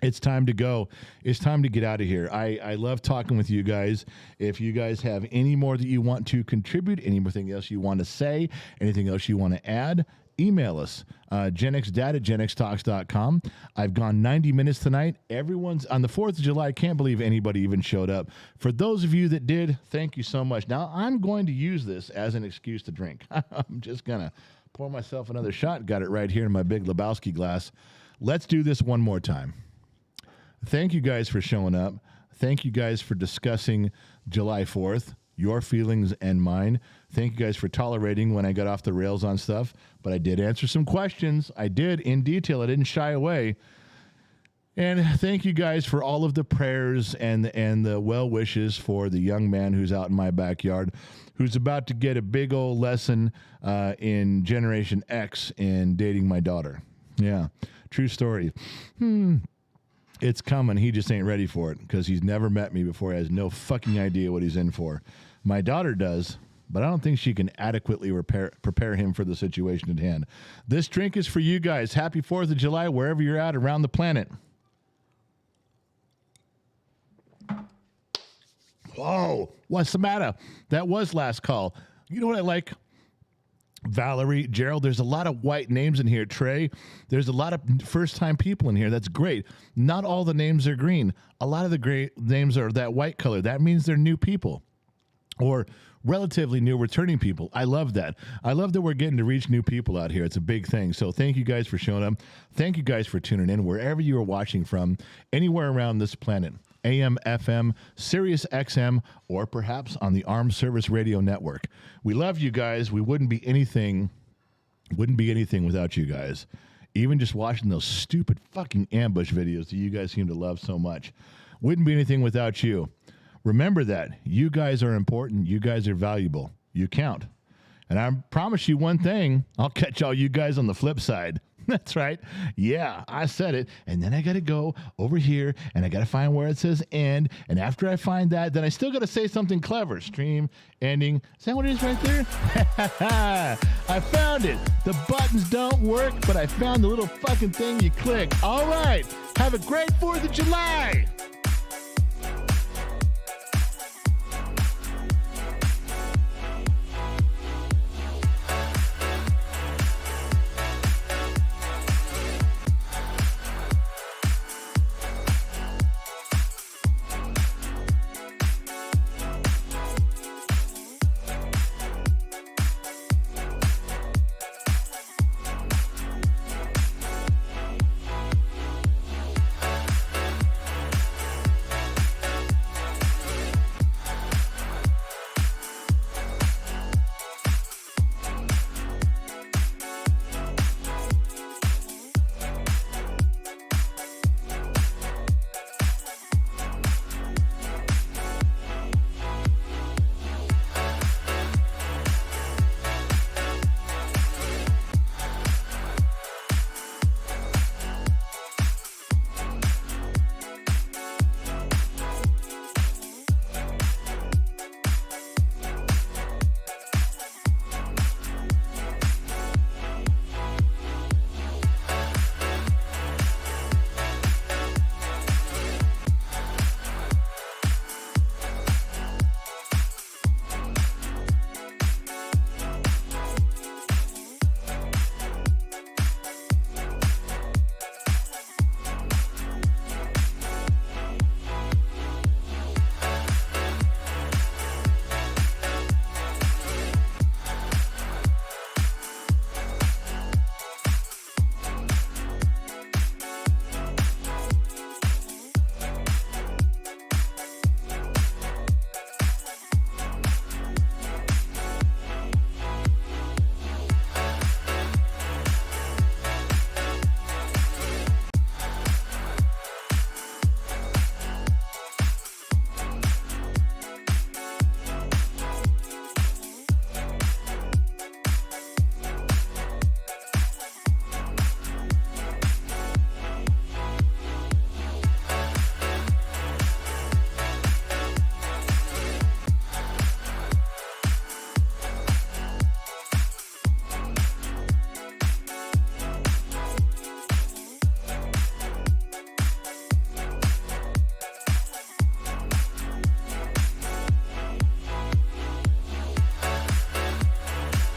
Speaker 2: It's time to go. It's time to get out of here. I love talking with you guys. If you guys have any more that you want to contribute, anything else you want to say, anything else you want to add, email us, genxdad@genxtalks.com. I've gone 90 minutes tonight. Everyone's on the 4th of July. I can't believe anybody even showed up. For those of you that did, thank you so much. Now, I'm going to use this as an excuse to drink. I'm just going to pour myself another shot. Got it right here in my big Lebowski glass. Let's do this one more time. Thank you guys for showing up. Thank you guys for discussing July 4th, your feelings and mine. Thank you guys for tolerating when I got off the rails on stuff, but I did answer some questions. I did in detail. I didn't shy away. And thank you guys for all of the prayers and the well wishes for the young man who's out in my backyard, who's about to get a big old lesson in Generation X in dating my daughter. Yeah, true story. It's coming. He just ain't ready for it because he's never met me before. He has no fucking idea what he's in for. My daughter does, but I don't think she can adequately prepare him for the situation at hand. This drink is for you guys. Happy 4th of July, wherever you're at around the planet. Whoa, what's the matter? That was last call. You know what I like? Valerie, Gerald, there's a lot of white names in here. Trey, there's a lot of first-time people in here. That's great. Not all the names are green. A lot of the great names are that white color. That means they're new people or relatively new returning people. I love that. I love that we're getting to reach new people out here. It's a big thing. So thank you guys for showing up. Thank you guys for tuning in wherever you are watching from, anywhere around this planet. AM, FM, Sirius XM, or perhaps on the Armed Service Radio Network. We love you guys. We wouldn't be anything without you guys. Even just watching those stupid fucking ambush videos that you guys seem to love so much. Wouldn't be anything without you. Remember that. You guys are important. You guys are valuable. You count. And I promise you one thing. I'll catch all you guys on the flip side. That's right. Yeah, I said it. And then I got to go over here and I got to find where it says end. And after I find that, then I still got to say something clever. Stream ending. Is that what it is right there? I found it. The buttons don't work, but I found the little fucking thing you click. All right. Have a great 4th of July.